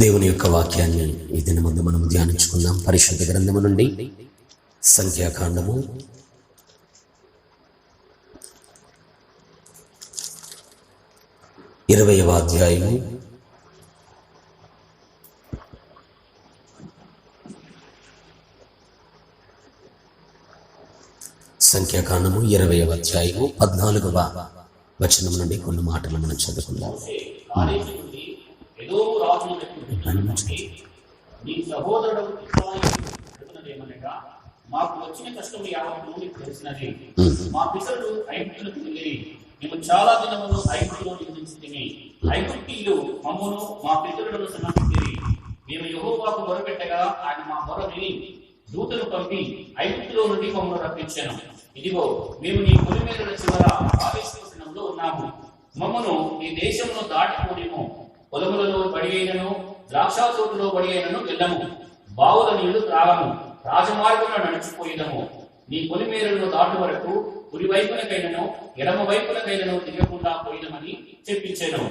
దేవుని యొక్క వాక్యాన్ని ఈ దినమందు మనం ధ్యానించుకుందాం. పరిశుద్ధ గ్రంథము నుండి సంఖ్యాకాండము 20వ అధ్యాయము 20వ అధ్యాయము 14వ వచనం నుండి కొన్ని మాటలు మనం చదువుకుందాం. నీ సహోదరుడు మాకు వచ్చిన కష్టం యావత్తు నీకు తెలిసినది. మా పితరులు ఐగుప్తులకు వెళ్ళి మేము చాలా దినములు ఐగుప్తులో నివసించితిమి. ఐగుప్తీయులు మమ్మును మా పితరులను సమర్పించిరి. మేము యెహోవాకు మొరపెట్టగా ఆయన మా మొర విని దూతను పంపి ఐగుప్తులో నుండి మమ్మల్ని రప్పించాను. ఇదిగో మేము నీ పొలిమేరల చివర ఆవేశంలో ఉన్నాము. మమ్మను ఈ దేశంలో దాటిపోనేమో. పొలములలో బడి అయినను ద్రాక్ష తోటలో బడి అయినను వెళ్ళము. బావుల నీళ్లు త్రాగము. రాజమార్గంలో నడిచిపోయేదము. నీ పొలిమేరలను దాటు వరకు కుడి వైపునకైనను ఎడమ వైపునకైనను దిగకుండా పోయిదమని చెప్పించాను.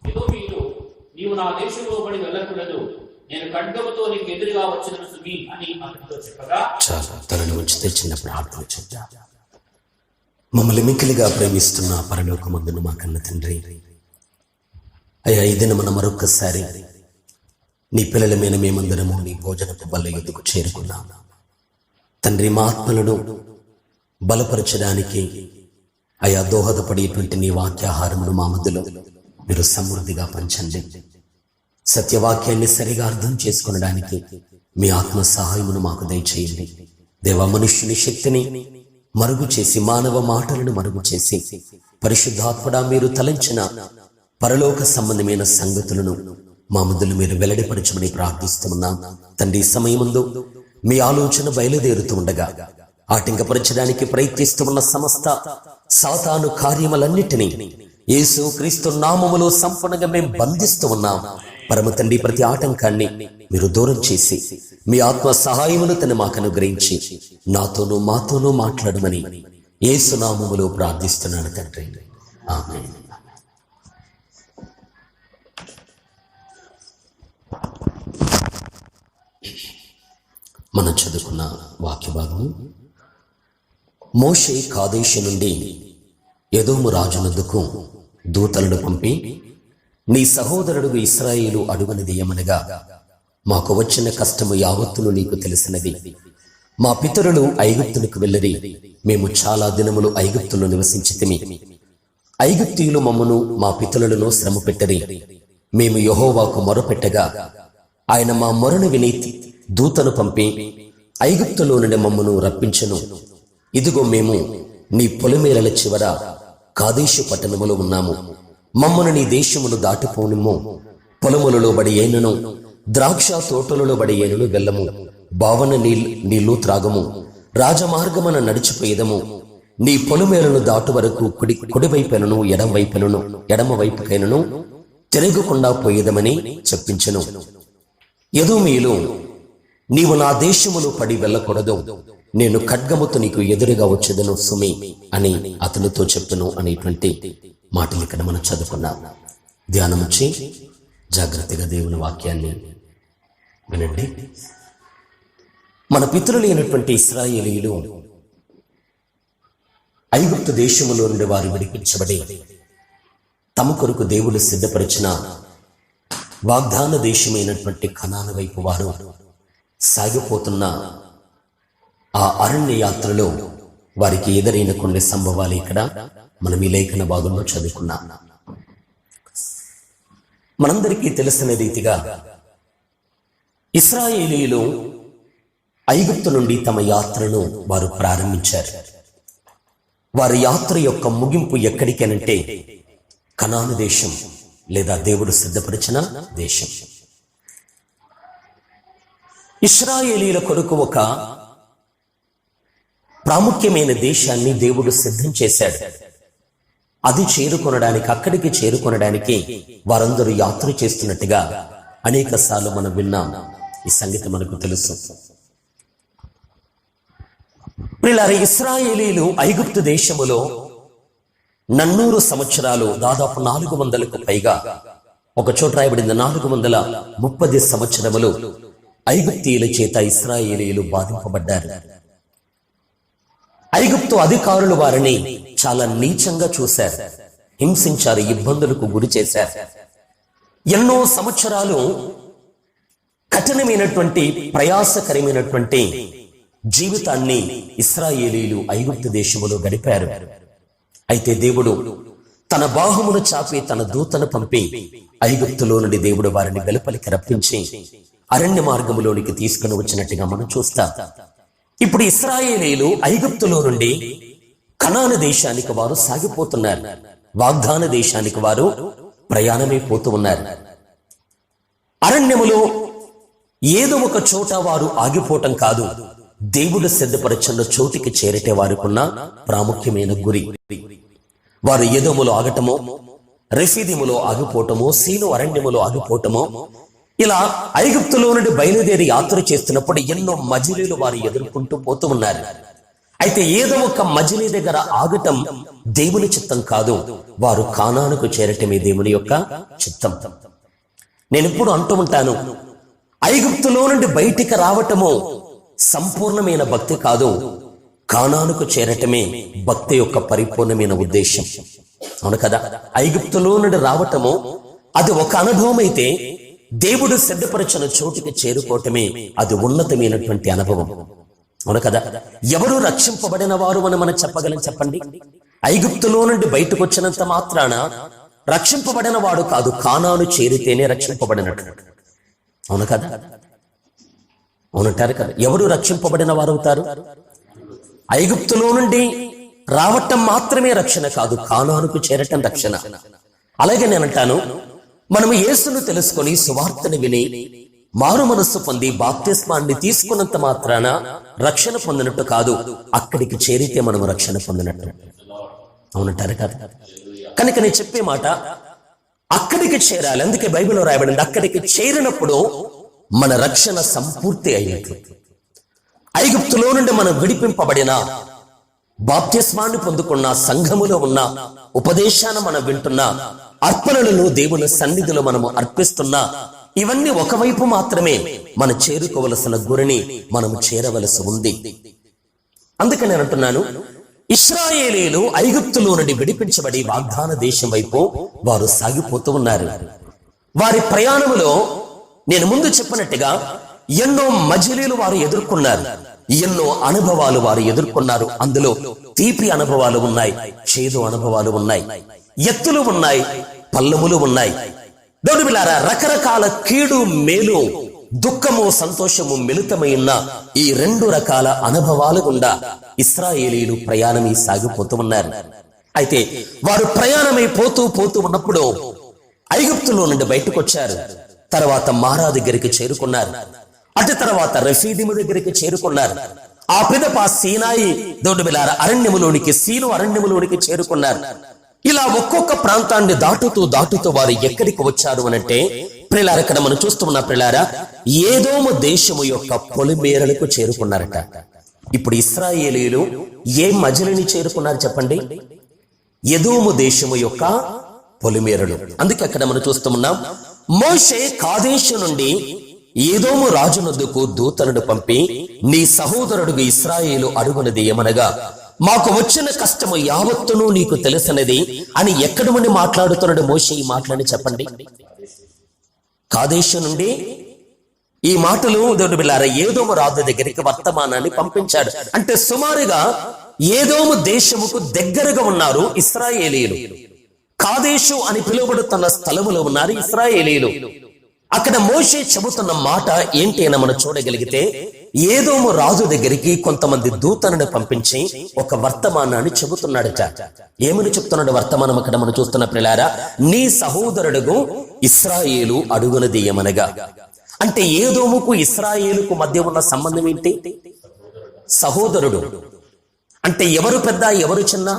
ఏదో మీరు నీవు నా దేశంలో బడి వెళ్ళకూడదు, నేను ఖడ్గముతో నీకు ఎదురుగా వచ్చిన సుమి అని అతనితో చెప్పగా, తనను ఉంచితే చిన్న ప్రార్థన చూద్దాం. మమ్మల్ని మిక్కిలిగా ప్రేమిస్తున్న పరలోకమందున మా కన్న తండ్రి, అయ్యా ఈ దినమున మరొక్కసారి నీ పిల్లల మీద మేమందరము నీ భోజనపు బల్ల ఎద్దుకు చేరుకున్నాం. తండ్రి, మా ఆత్మలను బలపరచడానికి అయా దోహదపడేటువంటి నీ వాక్యాహారమును మా మధ్యలో మీరు సమృద్ధిగా పంచండి. సత్యవాక్యాన్ని సరిగా అర్థం చేసుకొనడానికి మీ ఆత్మ సహాయమును మాకు దయచేయండి. దేవ, మనుష్యుని శక్తిని మరుగు చేసి, మానవ మాటలను మరుగు చేసి, పరిశుద్ధాత్మడా మీరు తలంచిన పరలోక సంబంధమైన సంగతులను మా మధ్యలో మీరు వెల్లడిపరచమని ప్రార్థిస్తున్నాం. తండ్రి, సమయముందు మీ ఆలోచన బయలుదేరుతూ ఉండగా ఆటంకపరచడానికి ప్రయత్నిస్తూ ఉన్న సమస్త సాతాను కార్యములన్నిటినీ యేసు క్రీస్తు నామములో సంపూర్ణంగా మేము బంధిస్తూ ఉన్నాం. పరమ తండ్రి, ప్రతి ఆటంకాన్ని మీరు దూరం చేసి మీ ఆత్మ సహాయమును తను మాకు అనుగ్రహించి నాతోనూ మాతోనూ మాట్లాడమని యేసు నామములో ప్రార్థిస్తున్నాను తండ్రి. ఆమేన్. మనం చదువుకున్న వాక్య భాగము, మోషే కాదేశు నుండి ఎదోము రాజునందుకు దూతలను పంపి, నీ సహోదరుడు ఇశ్రాయేలు అడుగునది ఏమనగా, మాకు వచ్చిన కష్టము యావత్తును నీకు తెలిసినది. మా పితరులు ఐగుప్తులకు వెళ్ళరి. మేము చాలా దినములు ఐగుప్తులో నివసించితిమి. ఐగుప్తీయులు మమ్మను మా పితరులను శ్రమ పెట్టరి. మేము యెహోవాకు మొరపెట్టగా ఆయన మా మొరను విని దూతను పంపి ఐగుప్తులో నుండి మమ్మను రప్పించెను. ఇదిగో మేము నీ పొలిమేరల చివర కాదేశు పట్టణములో ఉన్నాము. మమ్మను నీ దేశమును దాటిపోనిమ్ము. పొలములలో బడి ఏనను ద్రాక్ష తోటలలో బడి ఏనను వెళ్ళము. బావన నీళ్లు త్రాగము. రాజమార్గమున నడిచిపోయేదము. నీ పొలిమేరలను దాటు వరకు కుడివైపునను ఎడమ వైపుకైనను తిరగకుండా పోయేదమని చెప్పించెను. ఎదోమీయులు, నీవు నా దేశములో పడి వెళ్ళకూడదు, నేను ఖడ్గముతో నీకు ఎదురుగా వచ్చేదను సుమి అని అతనితో చెప్పును అనేటువంటి మాటలు ఇక్కడ మనం చదువుకున్నాం. ధ్యానం వచ్చి జాగ్రత్తగా దేవుని వాక్యాన్ని వినండి. మన పితరులైనటువంటి ఇశ్రాయేలీయులు ఐగుప్తు దేశములో నుండి వారు విడిపించబడి తమ కొరకు దేవుడు సిద్ధపరిచిన వాగ్దాన దేశమైనటువంటి కనాను వైపు వారు సాగిపోతున్న ఆ అరణ్య యాత్రలో వారికి ఎదురైన కొన్ని సంభవాలు ఇక్కడ మనం ఈ లేఖన భాగంలో చదువుకున్నాం. మనందరికీ తెలిసిన రీతిగా ఇశ్రాయేలీయులు ఐగుప్తు నుండి తమ యాత్రను వారు ప్రారంభించారు. వారి యాత్ర యొక్క ముగింపు ఎక్కడికేనంటే కనాను దేశం, లేదా దేవుడు సిద్ధపరిచిన దేశం. ఇశ్రాయేలీయుల కొరకు ఒక ప్రాముఖ్యమైన దేశాన్ని దేవుడు సిద్ధం చేశాడు. అది అక్కడికి చేరుకొనడానికి వారందరూ యాత్ర చేస్తున్నట్టుగా అనేక సార్లు మనం విన్నాం. ఈ సంగతి మనకు తెలుసు. ఇశ్రాయేలీయులు ఐగుప్తు దేశములో 400 సంవత్సరాలు, దాదాపు 400కు పైగా ఒక చోట రాయబడింది, 430 సంవత్సరములు ఐగుప్తీయుల చేత ఇశ్రాయేలీయులు బాధింపబడ్డారు. ఐగుప్తు అధికారులు వారిని చాలా నీచంగా చూశారు, హింసించారు, ఇబ్బందులకు గురి చేశారు. ఎన్నో సంవత్సరాలు కఠినమైనటువంటి ప్రయాసకరమైనటువంటి జీవితాన్ని ఇశ్రాయేలీయులు ఐగుప్తు దేశములో గడిపారు. అయితే దేవుడు తన బాహుమును చాపి తన దూతను పంపి ఐగుప్తులో నుండి దేవుడు వారిని వెలుపలికి రప్పించి అరణ్య మార్గములోనికి తీసుకుని వచ్చినట్టుగా మనం చూస్తాం. ఇప్పుడు ఇశ్రాయేలీయులు ఐగుప్తులో నుండి కనాను దేశానికి వారు సాగిపోతున్నారు. వాగ్దాన దేశానికి వారు ప్రయాణమైపోతూ ఉన్నారు. అరణ్యములో ఏదో ఒక చోట వారు ఆగిపోవటం కాదు, దేవుడు సిద్ధపరచున్న చోటికి చేరితే వారికున్న ప్రాముఖ్యమైన గురి. వారు ఎదోములో ఆగటమో, రెఫీదిములో ఆగిపోవటమో, సీను అరణ్యములో ఆగిపోవటమో, ఇలా ఐగుప్తులో నుండి బయలుదేరి యాత్ర చేస్తున్నప్పుడు ఎన్నో మజిలీలు వారు ఎదుర్కొంటూ పోతూ ఉన్నారు. అయితే ఏదో ఒక మజిలీ దగ్గర ఆగటం దేవుని చిత్తం కాదు, వారు కానానుకు చేరటమే దేవుని యొక్క చిత్తం. నేను ఎప్పుడు అంటూ ఉంటాను, ఐగుప్తులో నుండి బయటికి రావటము సంపూర్ణమైన భక్తి కాదు, కానానుకు చేరటమే భక్తి యొక్క పరిపూర్ణమైన ఉద్దేశం. అవును కదా? ఐగుప్తులో నుండి రావటము అది ఒక అనుభవం అయితే, దేవుడు సిద్ధపరచిన చోటికి చేరుకోవటమే అది ఉన్నతమైనటువంటి అనుభవం. అవును కదా? ఎవరు రక్షింపబడిన వారు అని మనం చెప్పగలం? చెప్పండి. ఐగుప్తులో నుండి బయటకు వచ్చినంత మాత్రాన రక్షింపబడిన వాడు కాదు, కానాను చేరితేనే రక్షింపబడినట్టు. అవును కదా? అవునంటారు కదా? ఎవరు రక్షింపబడిన వారు అవుతారు? ఐగుప్తులో నుండి రావటం మాత్రమే రక్షణ కాదు, కానానుకు చేరటం రక్షణ. అలాగే నేనంటాను, మనము యేసును తెలుసుకొని సువార్తను విని మారు మనస్సు పొంది బాప్తిస్మాన్ని తీసుకున్నంత మాత్రాన రక్షణ పొందినట్టు కాదు, అక్కడికి చేరితే మనము రక్షణ పొందినట్టు. అవునంటారు కదా? కనుక నేను చెప్పే మాట, అక్కడికి చేరాలి. అందుకే బైబిల్లో రాయబడింది, అక్కడికి చేరినప్పుడు మన రక్షణ సంపూర్తి అయినట్లు. ఐగుప్తులో నుండి మనం విడిపింపబడిన, బాప్తిస్మాన్ని పొందుకున్న, సంఘములో ఉన్న, ఉపదేశాన మనం వింటున్న, అర్పణలను దేవుని సన్నిధిలో మనము అర్పిస్తున్నా, ఇవన్నీ ఒకవైపు మాత్రమే. మన చేరుకోవలసిన గురిని మనము చేరవలసి ఉంది. అందుకని నేను అంటున్నాను, ఇశ్రాయేలీయులు ఐగుప్తులో నుండి విడిపించబడి వాగ్దాన దేశం వైపు వారు సాగిపోతూ ఉన్నారు. వారి ప్రయాణములో నేను ముందు చెప్పినట్టుగా ఎన్నో మజిలీలు వారు ఎదుర్కొన్నారు, ఎన్నో అనుభవాలు వారు ఎదుర్కొన్నారు. అందులో తీపి అనుభవాలు ఉన్నాయి, చేదు అనుభవాలు ఉన్నాయి, ఎత్తులు ఉన్నాయి, పల్లములు ఉన్నాయి. దేవునిలారా, రకరకాల కీడు మేలు, దుఃఖము సంతోషము మిళితమైన ఈ 2 రకాల అనుభవాలు గుండా ఇశ్రాయేలీయులు ప్రయాణమై సాగిపోతూ ఉన్నారు. అయితే వారు ప్రయాణమై పోతూ ఉన్నప్పుడు ఐగుప్తులో నుండి బయటకు వచ్చారు. తర్వాత మారా దగ్గరికి చేరుకున్నారు. అటు తర్వాత రెఫీదిము దగ్గరికి చేరుకున్నారు. ఆ పిదప సీనాయి దేవునిలారా అరణ్యములోనికి, సీను అరణ్యములోనికి చేరుకున్నారు. ఇలా ఒక్కొక్క ప్రాంతాన్ని దాటుతూ వారు ఎక్కడికి వచ్చారు అనంటే, ప్రియులారా, ఇక్కడ మనం చూస్తున్న ప్రియులారా, ఏదోము దేశము యొక్క పొలిమేరలకు చేరుకున్నారట. ఇప్పుడు ఇశ్రాయేలీయులు ఏ మజిలిని చేరుకున్నారు చెప్పండి? ఎదోము దేశము యొక్క పొలిమేరలు. అందుకే అక్కడ మనం చూస్తున్నాం, మోషే కాదేశు నుండి ఏదోము రాజునొద్దకు దూతలను పంపి, నీ సహోదరుడు ఇశ్రాయేలు అడుగునది ఏమనగా, మాకు వచ్చిన కష్టము యావత్తును నీకు తెలిసినది అని ఎక్కడి నుండి మాట్లాడుతున్నాడు మోషే ఈ మాటలని చెప్పండి? కాదేశు నుండి ఈ మాటలు దేవుని బిడ్డలారా ఏదోము రాజు దగ్గరికి వర్తమానాన్ని పంపించాడు. అంటే సుమారుగా ఏదోము దేశముకు దగ్గరగా ఉన్నారు ఇశ్రాయేలీయులు. కాదేశు అని పిలువబడుతున్న స్థలములో ఉన్నారు ఇశ్రాయేలీయులు. అక్కడ మోషే చెబుతున్న మాట ఏంటి అని మనం చూడగలిగితే, ఏదోము రాజు దగ్గరికి కొంతమంది దూతలను పంపించి ఒక వర్తమానాన్ని చెబుతున్నాడట. ఏమని చెప్తున్నాడు వర్తమానం? అక్కడ మనం చూస్తున్న ప్రియులారా, నీ సహోదరుడుగు ఇశ్రాయేలు అడుగునది ఏమనగా, అంటే ఏదోముకు ఇశ్రాయేలుకు మధ్య ఉన్న సంబంధం ఏంటి? సహోదరుడు. అంటే ఎవరు పెద్ద, ఎవరు చిన్న?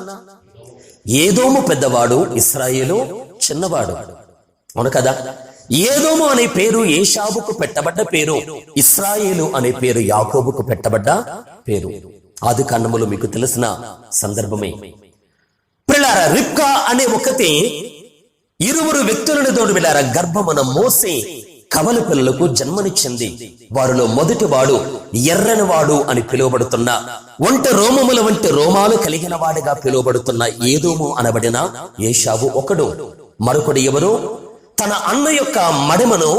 ఏదోము పెద్దవాడు, ఇశ్రాయేలు చిన్నవాడు. అవును కదా? ఏదోము అనే పేరు ఏశావుకు పెట్టబడ్డ పేరు, ఇశ్రాయేలు అనే పేరు యాకోబుకు పెట్టబడ్డ పేరు. ఆది కాండములో మీకు తెలిసిన సందర్భమే. ప్రియులారా, రిబ్కా అనే ఒకటి ఇరువురు వ్యక్తులను తోడు వెళ్ళారా గర్భమున మోసే కవల పిల్లలకు జన్మనిచ్చింది. వారిలో మొదటివాడు ఎర్రనివాడు అని పిలువబడుతున్న, ఒంట రోమముల వంటి రోమాలు కలిగిన వాడిగా పిలువబడుతున్న ఏదోము అనబడిన ఏశావు ఒకడు. మరొకడు ఎవరు? తన అన్న యొక్క మడిమను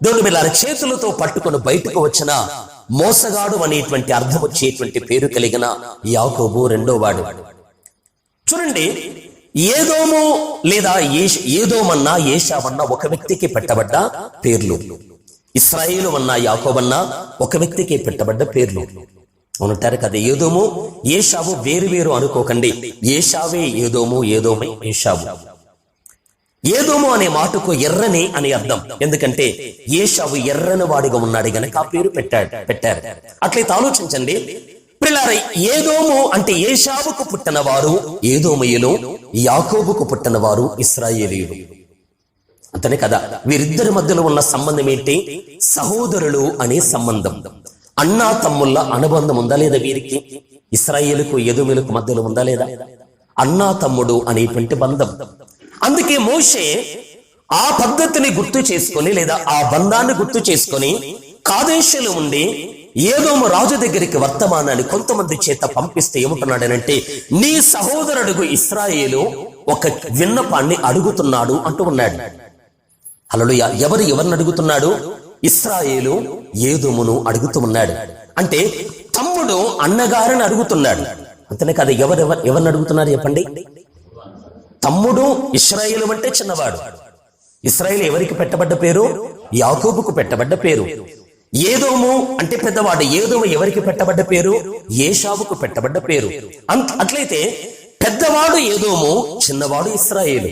దేవుని బిడ్డలారా చేతులతో పట్టుకుని బయటకు వచ్చిన మోసగాడు అనేటువంటి అర్థం వచ్చేటువంటి పేరు కలిగిన యాకోబు రెండో వాడు. చూడండి, ఏదోము లేదా ఏదోమన్నా ఏశావన్నా ఒక వ్యక్తికి పెట్టబడ్డ పేర్లు. ఇశ్రాయేలు అన్నా యాకోబన్నా ఒక వ్యక్తికి పెట్టబడ్డ పేర్లు. అవునంటారు కదా. ఏదోము ఏశావు వేరు వేరు అనుకోకండి. ఏశావే ఏదోము, ఏదోమే ఏశావు. ఏదోము అనే మాటకు ఎర్రని అని అర్థం. ఎందుకంటే ఏశావు ఎర్రని వాడిగా ఉన్నాడు గనక ఆ పేరు పెట్టారు. అట్లయితే ఆలోచించండి పిల్లారా, ఏదోము అంటే ఏశావుకు పుట్టిన వారు ఏదోమయులు, యాకోబుకు పుట్టిన వారు ఇశ్రాయేలీయులు. అంతనే కదా. వీరిద్దరి మధ్యలో ఉన్న సంబంధం ఏంటి? సహోదరులు అనే సంబంధం. అన్నా తమ్ముళ్ళ అనుబంధం ఉందా లేదా? వీరికి ఇశ్రాయేలుకు ఏదోములకు మధ్యలో ఉందా లేదా? అన్నా తమ్ముడు అనేటువంటి బంధం. అందుకే మోషే ఆ పద్ధతిని గుర్తు చేసుకొని లేదా ఆ బంధాన్ని గుర్తు చేసుకొని కాదేశులో ఉండి ఏదోము రాజు దగ్గరికి వర్తమానాన్ని కొంతమంది చేత పంపిస్తే ఏమంటున్నాడనంటే, నీ సహోదరుడు ఇశ్రాయేలు ఒక విన్నపాన్ని అడుగుతున్నాడు అంటూ ఉన్నాడు. హల్లెలూయా. ఎవరిని అడుగుతున్నాడు? ఇశ్రాయేలు ఏదోమును అడుగుతూ ఉన్నాడు. అంటే తమ్ముడు అన్నగారిని అడుగుతున్నాడు. అంతనే కదా. ఎవరిని అడుగుతున్నారు చెప్పండి? తమ్ముడు. ఇశ్రాయేలు అంటే చిన్నవాడు. ఇశ్రాయేలు ఎవరికి పెట్టబడ్డ పేరు? యాకోబుకు పెట్టబడ్డ పేరు. ఏదోము అంటే పెద్దవాడు. ఏదోము ఎవరికి పెట్టబడ్డ పేరు? ఏశావుకు పెట్టబడ్డ పేరు. అట్లయితే పెద్దవాడు ఏదోము, చిన్నవాడు ఇశ్రాయేలు.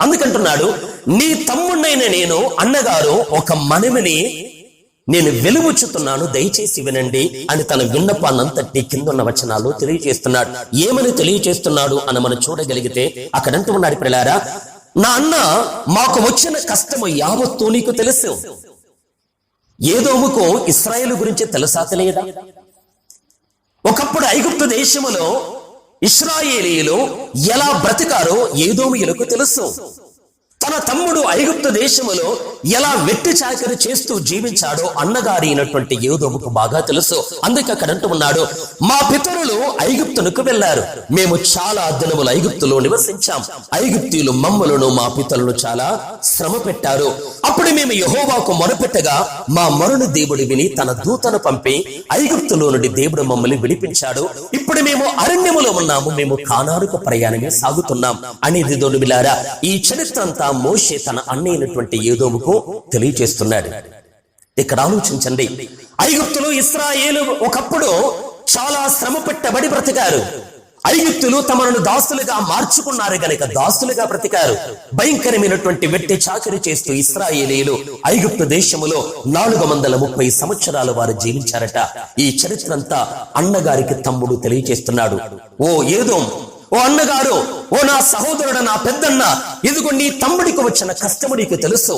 అందుకంటున్నాడు, నీ తమ్ముడినైన నేను అన్నగారు ఒక మనవిని నేను వెలువచ్చుతున్నాను, దయచేసి వినండి అని తన విన్నపాన్నంతటి కిందున్న వచనాలు తెలియజేస్తున్నాడు. ఏమని తెలియజేస్తున్నాడు అని మనం చూడగలిగితే అక్కడంటూ ఉన్నాడు, పిల్లారా, నా అన్న మాకు వచ్చిన కష్టము యావత్తు నీకు తెలుసు. ఏదోముకు ఇశ్రాయేలు గురించి తెలుసా తెలియదా? ఒకప్పుడు ఐగుప్తు దేశములో ఇశ్రాయేలీయులు ఎలా బ్రతికారో ఏదోమీయులకు తెలుసు. తన తమ్ముడు ఐగుప్తు దేశములో ఎలా వెట్టి చాకరి చేస్తూ జీవించాడో అన్నగారి అయినటువంటి ఏదోముకు బాగా తెలుసు. అందుకే అక్కడ అంటూ ఉన్నాడు, మా పితరులు ఐగుప్తునకు వెళ్లారు, మేము చాలా దినములు ఐగుప్తులో నివసించాం. ఐగుప్తీయులు మమ్మలను మా పితరులు చాలా శ్రమ పెట్టారు. అప్పుడు మేము యెహోవాకు మొరపెట్టగా మా మొరను దేవుడు విని తన దూతను పంపి ఐగుప్తులో నుండి దేవుడు మమ్మల్ని విడిపించాడు. ఇప్పుడు మేము అరణ్యములో ఉన్నాము, మేము కానానుకు ప్రయాణమే సాగుతున్నాం అనేది దోడు బిలారా. ఈ చరిత్ర అంతా మోషే తన అన్నైనటువంటి ఏదోముకు తెలియజేస్తున్నాడు. ఇక్కడ ఆలోచించండి, ఐగుప్తులు ఇశ్రాయేలు ఒకప్పుడు చాలా శ్రమ పెట్టబడి బ్రతికారు. ఐగుప్తులు తమను దాసులుగా మార్చుకున్నారు గనుక దాసులుగా బ్రతికారు. భయంకరమైనటువంటి వెట్టి చాకరి చేస్తూ ఇశ్రాయేలీయులు ఐగుప్తు దేశములో 430 సంవత్సరాలు వారు జీవించారట. ఈ చరిత్ర అంతా అన్నగారికి తమ్ముడు తెలియజేస్తున్నాడు. ఓ ఏదోం, ఓ అన్నగారు, ఓ నా సహోదరుడు, నా పెద్దన్న, ఇదిగో నీ తమ్ముడికి వచ్చిన కష్టము నీకు తెలుసు.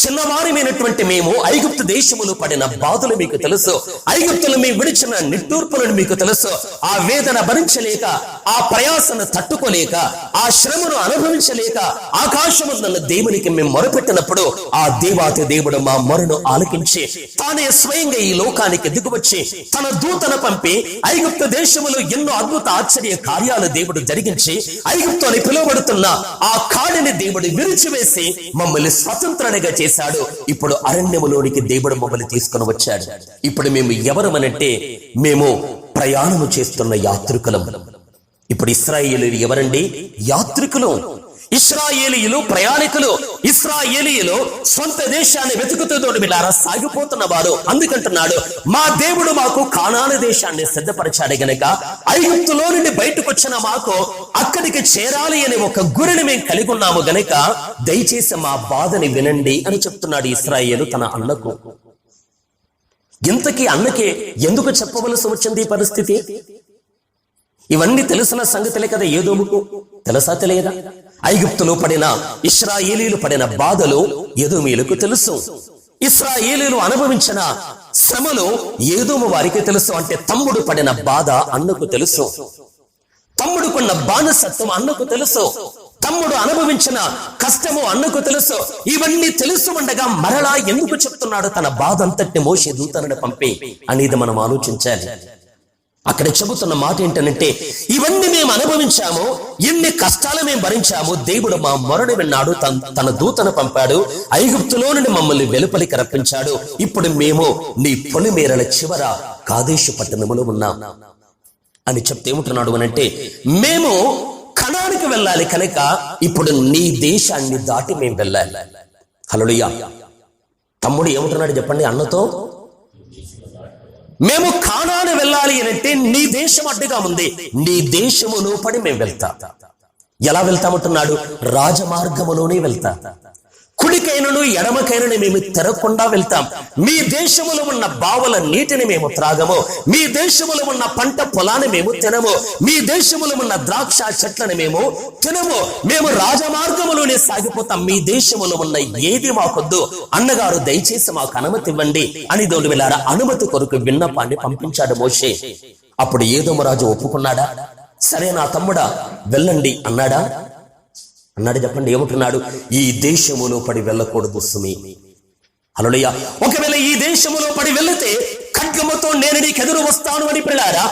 చిన్నవారమైనటువంటి మేము ఐగుప్తు దేశములు పడిన బాధలు మీకు తెలుసు. ఐగుప్తులు మేము విడిచిన నిట్టూర్పులను మీకు తెలుసు. ఆ వేదన భరించలేక, ఆ ప్రయాసను తట్టుకోలేక, ఆ శ్రమను అనుభవించలేక ఆకాశము నన్ను దేవునికి మేము మొరపెట్టినప్పుడు ఆ దేవాతి దేవుడు మా మొరను ఆలకించి తానే స్వయంగా ఈ లోకానికి దిగువచ్చి తన దూతను పంపి ఐగుప్తు దేశములో ఎన్నో అద్భుత ఆశ్చర్య కార్యాలు దేవుడు జరిగించి ఐగుప్తు అని పిలువబడుతున్న ఆ కాడిని దేవుడు విరిచివేసి మమ్మల్ని స్వతంత్రునిగా చేశాడు. ఇప్పుడు అరణ్యములోనికి దేవుడు మమ్మల్ని తీసుకుని వచ్చాడు. ఇప్పుడు మేము ఎవరమనంటే మేము ప్రయాణము చేస్తున్న యాత్రికులం. ఇప్పుడు ఇశ్రాయేలీయులు ఎవరండి? యాత్రికులు. ఇశ్రాయేలీయులు ప్రయాణికులు. ఇశ్రాయేలీయులు సొంత దేశాన్ని వెతుకుతూ బిడ్డారా సాగిపోతున్న వారు. అందుకంటున్నాడు, మా దేవుడు మాకు కానాను దేశాన్ని సిద్ధపరిచాడు గనక ఐగుప్తులో నుండి బయటకు వచ్చిన మాకు అక్కడికి చేరాలి అనే ఒక గురిని మేము కలిగి ఉన్నాము గనక దయచేసి మా బాధని వినండి అని చెప్తున్నాడు ఇశ్రాయేలు తన అన్నకు. ఇంతకీ అన్నకి ఎందుకు చెప్పవలసి వచ్చింది ఈ పరిస్థితి? ఇవన్నీ తెలిసిన సంగతులే కదా ఏదోముకు. తెలుసా తెలియదా? ఐగుప్తులో పడిన ఇశ్రాయేలీయులు పడిన బాధలు ఏదోమీయులకు తెలుసు. ఇశ్రాయేలీయులు అనుభవించిన శ్రమలు ఏదోము వారికి తెలుసు. అంటే తమ్ముడు పడిన బాధ అన్నకు తెలుసు. తమ్ముడుకున్న బానిసత్వం అన్నకు తెలుసు. తమ్ముడు అనుభవించిన కష్టము అన్నకు తెలుసు. ఇవన్నీ తెలుసు ఉండగా మరలా ఎందుకు చెప్తున్నాడు తన బాధ అంతటిని మోషే దూతలను పంపి అనేది మనం ఆలోచించాలి. అక్కడ చెబుతున్న మాట ఏంటంటే, ఇవన్నీ మేము అనుభవించాము, ఎన్ని కష్టాలు మేము భరించాము, దేవుడు మా మొరను విన్నాడు, తన దూతను పంపాడు, ఐగుప్తులో నుండి మమ్మల్ని వెలుపలికి రప్పించాడు. ఇప్పుడు మేము నీ పొలిమేరల చివర కాదేశు పట్టణములో ఉన్నాం అని చెప్తే ఏముంటున్నాడు అనంటే, మేము కనానికి వెళ్ళాలి కనుక ఇప్పుడు నీ దేశాన్ని దాటి మేము వెళ్ళాలి. హల్లెలూయా. తమ్ముడు ఏముంటున్నాడు చెప్పండి అన్నతో, మేము కానాను వెళ్ళాలి అంటే నీ దేశం అడ్డుగా ఉంది, నీ దేశములో పడి మేము వెళ్తాం. ఎలా వెళ్తామంటున్నాడు? రాజమార్గములోనే వెళ్తాం. కుడికైనను ఎడమకైనను మేము తెరకుండా వెళ్తాం. మీ దేశములో ఉన్న బావుల నీటిని మేము త్రాగము, మీ దేశములో ఉన్న పంట పొలాన్ని మేము తినము, మీ దేశములో ఉన్న ద్రాక్ష చెట్లను మేము తినము, మేము రాజమార్గములోనే సాగిపోతాం. మీ దేశములో ఉన్న ఏది మాకొద్దు, అన్నగారు దయచేసి మాకు అనుమతి ఇవ్వండి అని దేవుడు వెళ్ళారా అనుమతి కొరకు విన్నపాన్ని పంపించాడు మోషే. అప్పుడు ఏదోము రాజు ఒప్పుకున్నాడా? సరే నా తమ్ముడా వెళ్ళండి అన్నాడా? అన్నాడు. చెప్పండి ఏమంటున్నాడు? ఈ దేశములో పడి వెళ్ళకూడదు సుమి. హల్లెలూయా. ఒకవేళ ఈ దేశములో పడి వెళితే ఖడ్గముతో నేను నీకు ఎదురు వస్తాను అని పిల్లారా.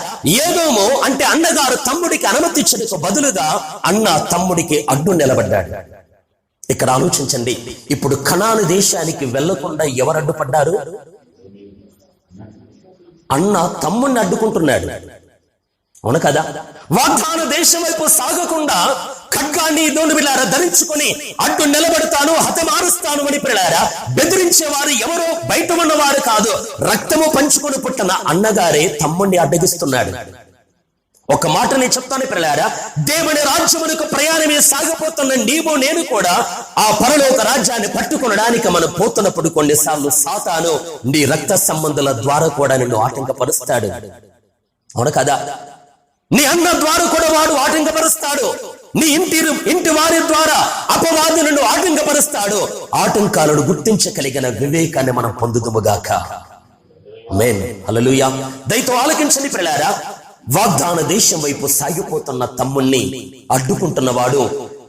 ఏదోమో అంటే అన్నగారు తమ్ముడికి అనుమతి ఇచ్చడానికి బదులుగా అన్న తమ్ముడికి అడ్డు నిలబడ్డాడు. ఇక్కడ ఆలోచించండి, ఇప్పుడు కనాను దేశానికి వెళ్లకుండా ఎవరు అడ్డుపడ్డారు? అన్న తమ్ముడిని అడ్డుకుంటున్నాడు. అవును కదా? వాగ్దాన దేశం వైపు సాగకుండా ఖడ్గాన్ని దోడు బిళ్ళారా ధరించుకొని అడ్డు నిలబడతాను, హతమారుస్తాను అని పిల్లారా బెదిరించేవారు ఎవరో బయట ఉన్నవారు కాదు, రక్తము పంచుకొని పుట్టిన అన్నగారే తమ్ముడిని అడ్డగిస్తున్నాడు. ఒక మాట నేను చెప్తాను పిల్లారా, దేవుని రాజ్యమునకు ప్రయాణమే సాగిపోతున్న నీవు నేను కూడా ఆ పరలోక రాజ్యాన్ని పట్టుకొనడానికి మనం పోతున్నప్పుడు కొన్నిసార్లు సాతాను నీ రక్త సంబంధుల ద్వారా కూడా నిన్ను ఆటంకపరుస్తాడు. అవును కదా? నీ అన్న ద్వారా కూడా వాడు ఆటంకపరుస్తాడు, నీ ఇంటి వారి ద్వారా అపవాదులను ఆటంకపరుస్తాడు. ఆటంకాలను గుర్తించగలిగిన వివేకాన్ని మనం పొందుదుముగాక. ఆమేన్. హల్లెలూయా. దయతో ఆలకించండి ప్రియులారా. వాగ్దాన దేశం వైపు సాగిపోతున్న తమ్ముణ్ణి అడ్డుకుంటున్నవాడు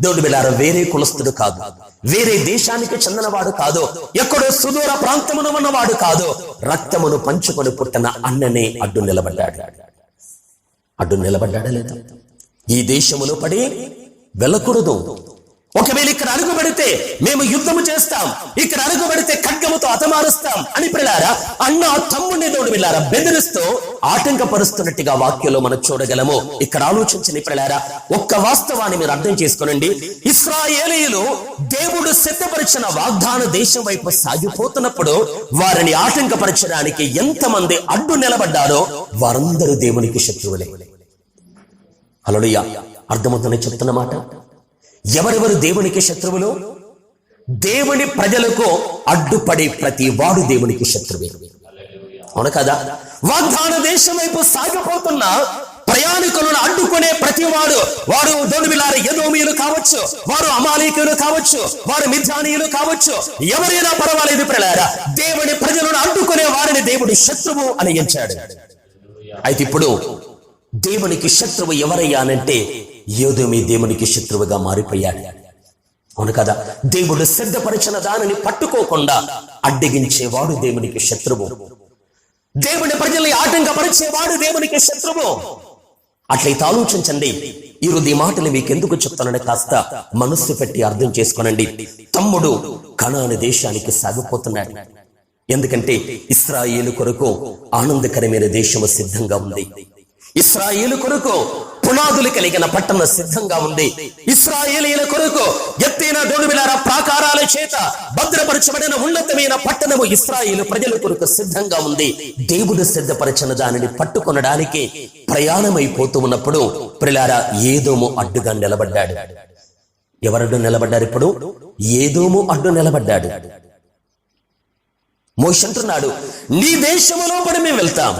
దేవుడు బిడ్డలారా వేరే కులస్తుడు కాదు, వేరే దేశానికి చెందినవాడు కాదు, ఎక్కడో సుదూర ప్రాంతమున ఉన్నవాడు కాదు, రక్తమును పంచుకొని పుట్టిన అన్ననే అడ్డు నిలబడ్డాడు. అడ్డు నిలబడ్డాడా లేదా? ఈ దేశములో పడి వెళ్ళకూడదు. ఒకవేళ ఇక్కడ అడుగుబడితే మేము యుద్ధము చేస్తాం, ఇక్కడ అడుగుబడితే ఖడ్గముతో హతమారుస్తాం అని పిల్లారా అన్న తమ్ముడిని దేవుడు బిడ్డలారా బెదిరిస్తూ ఆటంకపరుస్తున్నట్టుగా వాక్యంలో మనం చూడగలము. ఇక్కడ ఆలోచించని పిల్లారా ఒక్క వాస్తవాన్ని మీరు అర్థం చేసుకోనండి. ఇశ్రాయేలీయులు దేవుడు సిద్ధపరిచిన వాగ్దాన దేశం వైపు సాగిపోతున్నప్పుడు వారిని ఆటంకపరచడానికి ఎంతమంది అడ్డు నిలబడ్డారో వారందరూ దేవునికి శత్రువులే. హల్లెలూయా. అర్థమవుతుందని చెప్తున్న మాట. ఎవరెవరు దేవునికి శత్రువులు? దేవుని ప్రజలకు అడ్డుపడే ప్రతి వాడు దేవునికి శత్రువే. అవును కదా? వాగ్దాన దేశం వైపు సాగిపోతున్న ప్రయాణికులను అడ్డుకునే ప్రతి వాడు దోడుబిలార ఎదోమీయులు కావచ్చు, వారు అమాలేకీయులు కావచ్చు, వారు మిద్యానీయులు కావచ్చు, ఎవరైనా పర్వాలేదు ప్రియులారా, దేవుని ప్రజలను అడ్డుకునే వారిని దేవుడు శత్రువు అని ఎంచాడు. అయితే ఇప్పుడు దేవునికి శత్రువు ఎవరయ్యానంటే యోధుమి దేవునికి శత్రువుగా మారిపోయాడు. అవును కదా? దేవుడు సిద్ధపరిచిన దానిని పట్టుకోకుండా అడ్డగించేవాడు దేవునికి శత్రువు, దేవుని ప్రజల్ని ఆటంకపరిచేవాడు దేవునికి శత్రువు. అట్లయితే ఆలోచించండి. ఈరోజు ఈ మాటలు మీకు ఎందుకు చెప్తానని కాస్త మనస్సు పెట్టి అర్థం చేసుకోనండి. తమ్ముడు కనాను దేశానికి సాగిపోతున్నాడు. ఎందుకంటే ఇశ్రాయేలు కొరకు ఆనందకరమైన దేశము సిద్ధంగా ఉంది. ఇశ్రాయేలు కొరకు పునాదులు కలిగిన పట్టణం సిద్ధంగా ఉంది. ఇశ్రాయేలీయుల కొరకు ఎత్తైన దోడుబిలార ప్రాకారాల చేత భద్రపరచబడిన ఉన్నతమైన పట్టణము ఇశ్రాయేలు ప్రజల కొరకు సిద్ధంగా ఉంది. దేవుడు సిద్ధపరిచిన దానిని పట్టుకొనడానికి ప్రయాణమైపోతూ ఉన్నప్పుడు ప్రియులారా ఏదోము అడ్డుగా నిలబడ్డాడు. ఎవరడ్డు నిలబడ్డారు? ఇప్పుడు ఏదోము అడ్డు నిలబడ్డాడు. మోషే అంటున్నాడు, నీ దేశములో పడి మేము వెళ్తాం,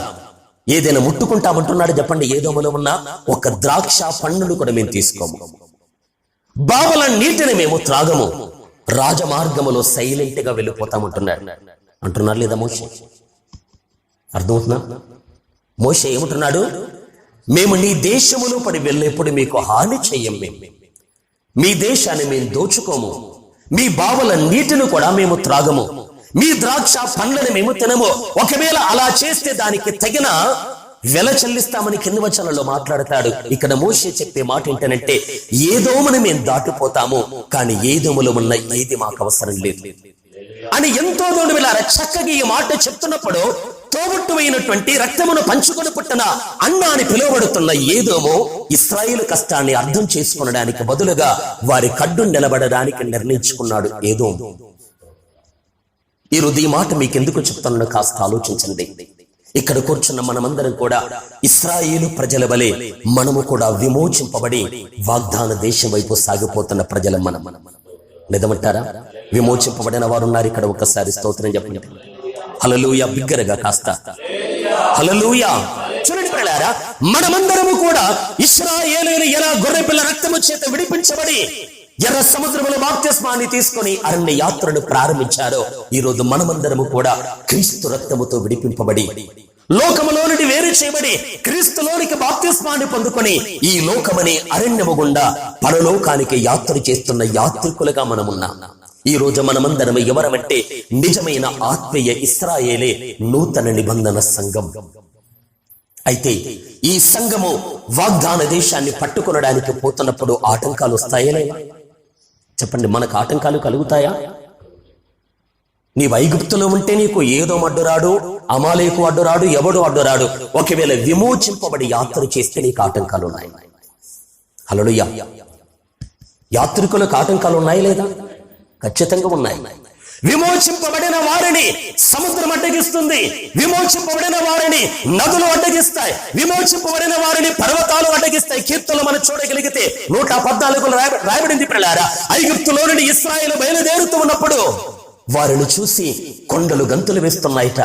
ఏదైనా ముట్టుకుంటామంటున్నాడు. చెప్పండి, ఏదోములో ఉన్న ఒక ద్రాక్ష పండును కూడా మేము తీసుకోము, బావల నీటిని మేము త్రాగము, రాజమార్గములో సైలెంట్ గా వెళ్ళిపోతామంటున్నాడు. అంటున్నారు లేదా మోషే? అర్థమవుతుందా? మోషే ఏమంటున్నాడు? మేము నీ దేశములో పడి వెళ్ళేప్పుడు మీకు హాని చెయ్యం, మేము మీ దేశాన్ని మేము దోచుకోము, మీ బావుల నీటిని కూడా మేము త్రాగము, మీ ద్రాక్ష పండ్లను మేము తినము. ఒకవేళ అలా చేస్తే దానికి తగిన వెల చెల్లిస్తామని కింది వచనంలో మాట్లాడతాడు. ఇక్కడ మోషే చెప్పే మాట ఏంటంటే, ఏదోమని మేము దాటిపోతాము, కానీ ఏదోములో ఉన్న ఏది మాకు అవసరం లేదు అని ఎంతో దూరం వెళ్ళారు. చక్కగా ఈ మాట చెప్తున్నప్పుడు తోబుట్టువైనటువంటి రక్తమును పంచుకొని పుట్టిన అన్న అని పిలువబడుతున్న ఏదోమో ఇశ్రాయేలు కష్టాన్ని అర్థం చేసుకునడానికి బదులుగా వారి కడ్డు నిలబడడానికి నిర్ణయించుకున్నాడు ఏదోము. ఈరోజు ఈ మాట మీకెందుకు చెప్తానో కాస్త ఆలోచించండి. ఇక్కడ కూర్చున్న మనమందరం కూడా ఇశ్రాయేలు ప్రజల వలె మనము కూడా విమోచింపబడి వాగ్దాన దేశం వైపు సాగిపోతున్న ప్రజల మనం. నిజమంటారా? విమోచింపబడిన వారు ఉన్నారు ఇక్కడ. ఒక్కసారి స్తోత్రం చెప్పండి. హల్లెలూయా. బిగ్గరగా కాస్త హల్లెలూయా. చూడండి ప్రియులారా, మనమందరము కూడా ఇశ్రాయేలీయులు ఎలా గొర్రె పిల్ల రక్తము చేత విడిపించబడి ఎర్ర సముద్రములో బాప్తిస్మాన్ని తీసుకొని అరణ్య యాత్రను ప్రారంభించారో, ఈ రోజు మనమందరము కూడా క్రీస్తు రక్తముతో విడిపింపబడి లోకములో నుండి వేరు చేయబడి క్రీస్తులోనికి బాప్తిస్మాన్ని పొందుకొని ఈ లోకమనే అరణ్యము గుండా పరలోకానికి యాత్ర చేస్తున్న యాత్రికులుగా మనమున్నాం. ఈ రోజు మనమందరం ఎవరమంటే నిజమైన ఆత్మీయ ఇశ్రాయేలే నూతన నిబంధన సంఘం. అయితే ఈ సంఘము వాగ్దాన దేశాన్ని పట్టుకొనడానికి పోతున్నప్పుడు ఆటంకాలు వస్తాయా? చెప్పండి, మనకు ఆటంకాలు కలుగుతాయా? నీవు ఐగుప్తులో ఉంటే నీకు ఏదో అడ్డురాడు, అమాలేకు అడ్డురాడు, ఎవడు అడ్డురాడు. ఒకవేళ విమోచింపబడి యాత్ర చేస్తే నీకు ఆటంకాలు ఉన్నాయి. హల్లెలూయా. యాత్రికులకు ఆటంకాలు ఉన్నాయి లేదా? ఖచ్చితంగా ఉన్నాయి. విమోచింపబడిన వారిని సముద్రం అడ్డగిస్తుంది, విమోచింపబడిన వారిని నదులు అడ్డగిస్తాయి, విమోచింపబడిన వారిని పర్వతాలు అడ్డగిస్తాయి. కీర్తనలు మనం చూడగలిగితే 114 రాయబడింది ప్రియులారా, ఐగుప్తులో నుండి ఇశ్రాయేలు బయలుదేరుతూ ఉన్నప్పుడు వారిని చూసి కొండలు గంతులు వేస్తున్నాయిట.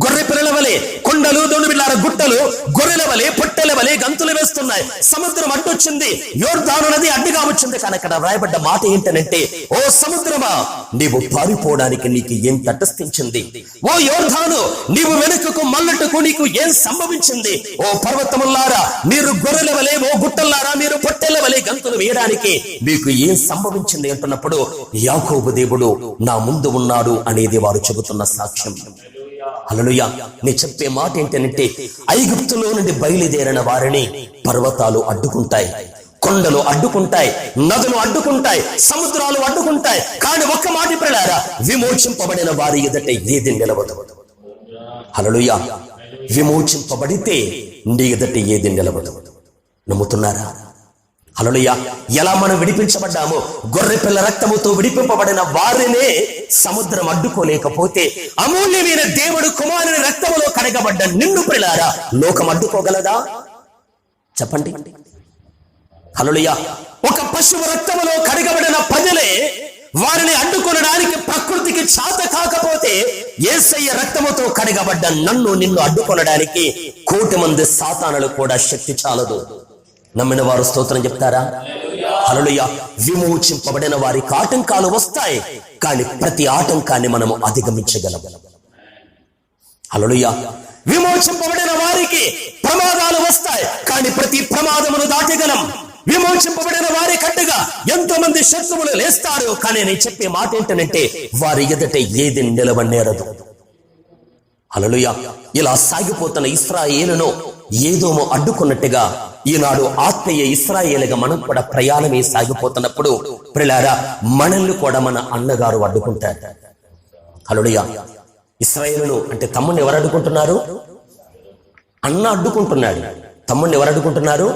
గొర్రె పిల్లల వలె కొండలు, దొండుబిళ్ళార గుట్టలు గొర్రెల వలె పొట్టెల వలె గంతులు వేస్తున్నాయి. సముద్రం అడ్డొచ్చింది, యోర్దాను నది అడ్డుగా వచ్చింది. కానీ అక్కడ రాయబడ్డ మాట ఏంటనంటే, ఓ సముద్రమా నీవు పారిపోవడానికి నీకు ఏం తటస్థించింది? ఓ యోర్దాను నీవు వెనుకకు మల్లటకు నీకు ఏం సంభవించింది? ఓ పర్వతములారా మీరు గొర్రెల వలె, ఓ గుట్టల్లారా మీరు పొట్టెల వలె గంతులు వేయడానికి మీకు ఏం సంభవించింది అంటున్నప్పుడు యాకోబు దేవుడు నా ముందు ఉన్నాడు అనేది వారు చెబుతున్న సాక్ష్యం. హల్లెలూయా. నీ చెప్పే మాట ఏంటంటే, ఐగుప్తులో నుండి బయలుదేరిన వారిని పర్వతాలు అడ్డుకుంటాయి, కొండలు అడ్డుకుంటాయి, నదులు అడ్డుకుంటాయి, సముద్రాలు అడ్డుకుంటాయి. కానీ ఒక్క మాట ప్రియులారా, విమోచింపబడిన వారి ఎదుట ఏది నిలవదు. హల్లెలూయా. విమోచింపబడితే నీ ఎదుట ఏది నిలవదు. నమ్ముతున్నారా? హల్లెలూయా. ఎలా మనం విడిపించబడ్డామో, గొర్రె పిల్ల రక్తముతో విడిపింపబడిన వారినే సముద్రం అడ్డుకోలేకపోతే అమూల్యమైన దేవుడు కుమారుని రక్తములో కడగబడ్డ నిన్ను ప్రియులారా లోకం అడ్డుకోగలదా? చెప్పండి. హల్లెలూయా. ఒక పశువు రక్తములో కడగబడిన ప్రజలే వారిని అడ్డుకొనడానికి ప్రకృతికి చేత కాకపోతే యేసయ్య రక్తముతో కడగబడ్డ నన్ను నిన్ను అడ్డుకొనడానికి 1,000,000 మంది సాతానులు కూడా శక్తి చాలదు. నమ్మిన వారు స్తోత్రం చెప్తారా? హల్లెలూయా. విమోచింపబడిన వారికి ఆటంకాలు వస్తాయి, కానీ ప్రతి ఆటంకాన్ని మనము అధిగమించగలం. హల్లెలూయా. విమోచింపబడిన వారికి ప్రమాదాలు వస్తాయి, కానీ ప్రతి ప్రమాదమును దాటగలం. విమోచింపబడిన వారి కట్టుగా ఎంతో మంది శత్రువులు లేస్తారు, కానీ నేను చెప్పే మాట ఏంటంటే వారి ఎదుట ఏది నిలవనేరదు. హల్లెలూయా. ఇలా సాగిపోతున్న ఇశ్రాయేలును ఏదోమో అడ్డుకున్నట్టుగా ఈనాడు ఆత్మీయ ఇశ్రాయేలుగా మనం కూడా ప్రయాణమే సాగిపోతున్నప్పుడు ప్రియులారా మనల్ని కూడా మన అన్నగారు అడ్డుకుంటారు. హల్లెలూయా. ఇశ్రాయేలును అంటే తమ్ముడిని ఎవరు అడ్డుకుంటున్నారు? అన్న అడ్డుకుంటున్నాడు. తమ్ముడిని ఎవరు అడ్డుకుంటున్నారు?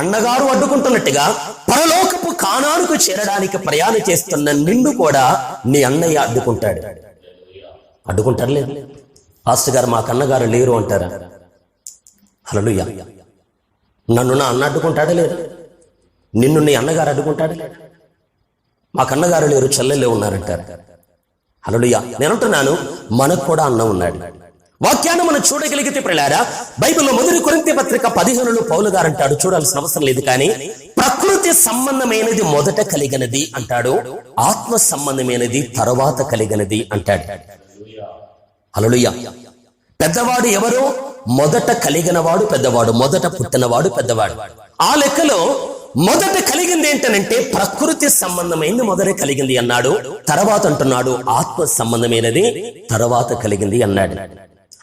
అన్నగారు అడ్డుకుంటున్నట్టుగా పరలోకపు కానానుకు చేరడానికి ప్రయాణం చేస్తున్న నిన్ను కూడా నీ అన్నయ్య అడ్డుకుంటాడు. అడ్డుకుంటారు లేదు? పాస్టర్ గారు మాకు అన్నగారు లేరు అంటారా? హల్లెలూయా. నన్ను నా అన్న అడ్డుకుంటాడా లేదు? నిన్ను నీ అన్నగారు అడ్డుకుంటాడా లేదు? మాకు అన్నగారు లేరు, చెల్లెళ్ళే ఉన్నారంటారు. హల్లెలూయా. నేను అంటున్నాను, మనకు కూడా అన్న ఉన్నాడు. వాక్యాన్ని మనం చూడగలిగితే ప్రియులారా బైబిల్లో 1 కొరింథీ పత్రిక 15లో పౌలు గారు అంటాడు, చూడాల్సిన అవసరం లేదు కానీ, ప్రకృతి సంబంధమైనది మొదట కలిగినది అంటాడు, ఆత్మ సంబంధమైనది తరువాత కలిగినది అంటాడు. హల్లెలూయా. పెద్దవాడు ఎవరు? మొదట కలిగిన వాడు పెద్దవాడు, మొదట పుట్టినవాడు పెద్దవాడు. ఆ లెక్కలో మొదట కలిగింది ఏంటనంటే ప్రకృతి సంబంధమైనది మొదట కలిగింది అన్నాడు. తర్వాత అంటున్నాడు ఆత్మ సంబంధమైనది తర్వాత కలిగింది అన్నాడు.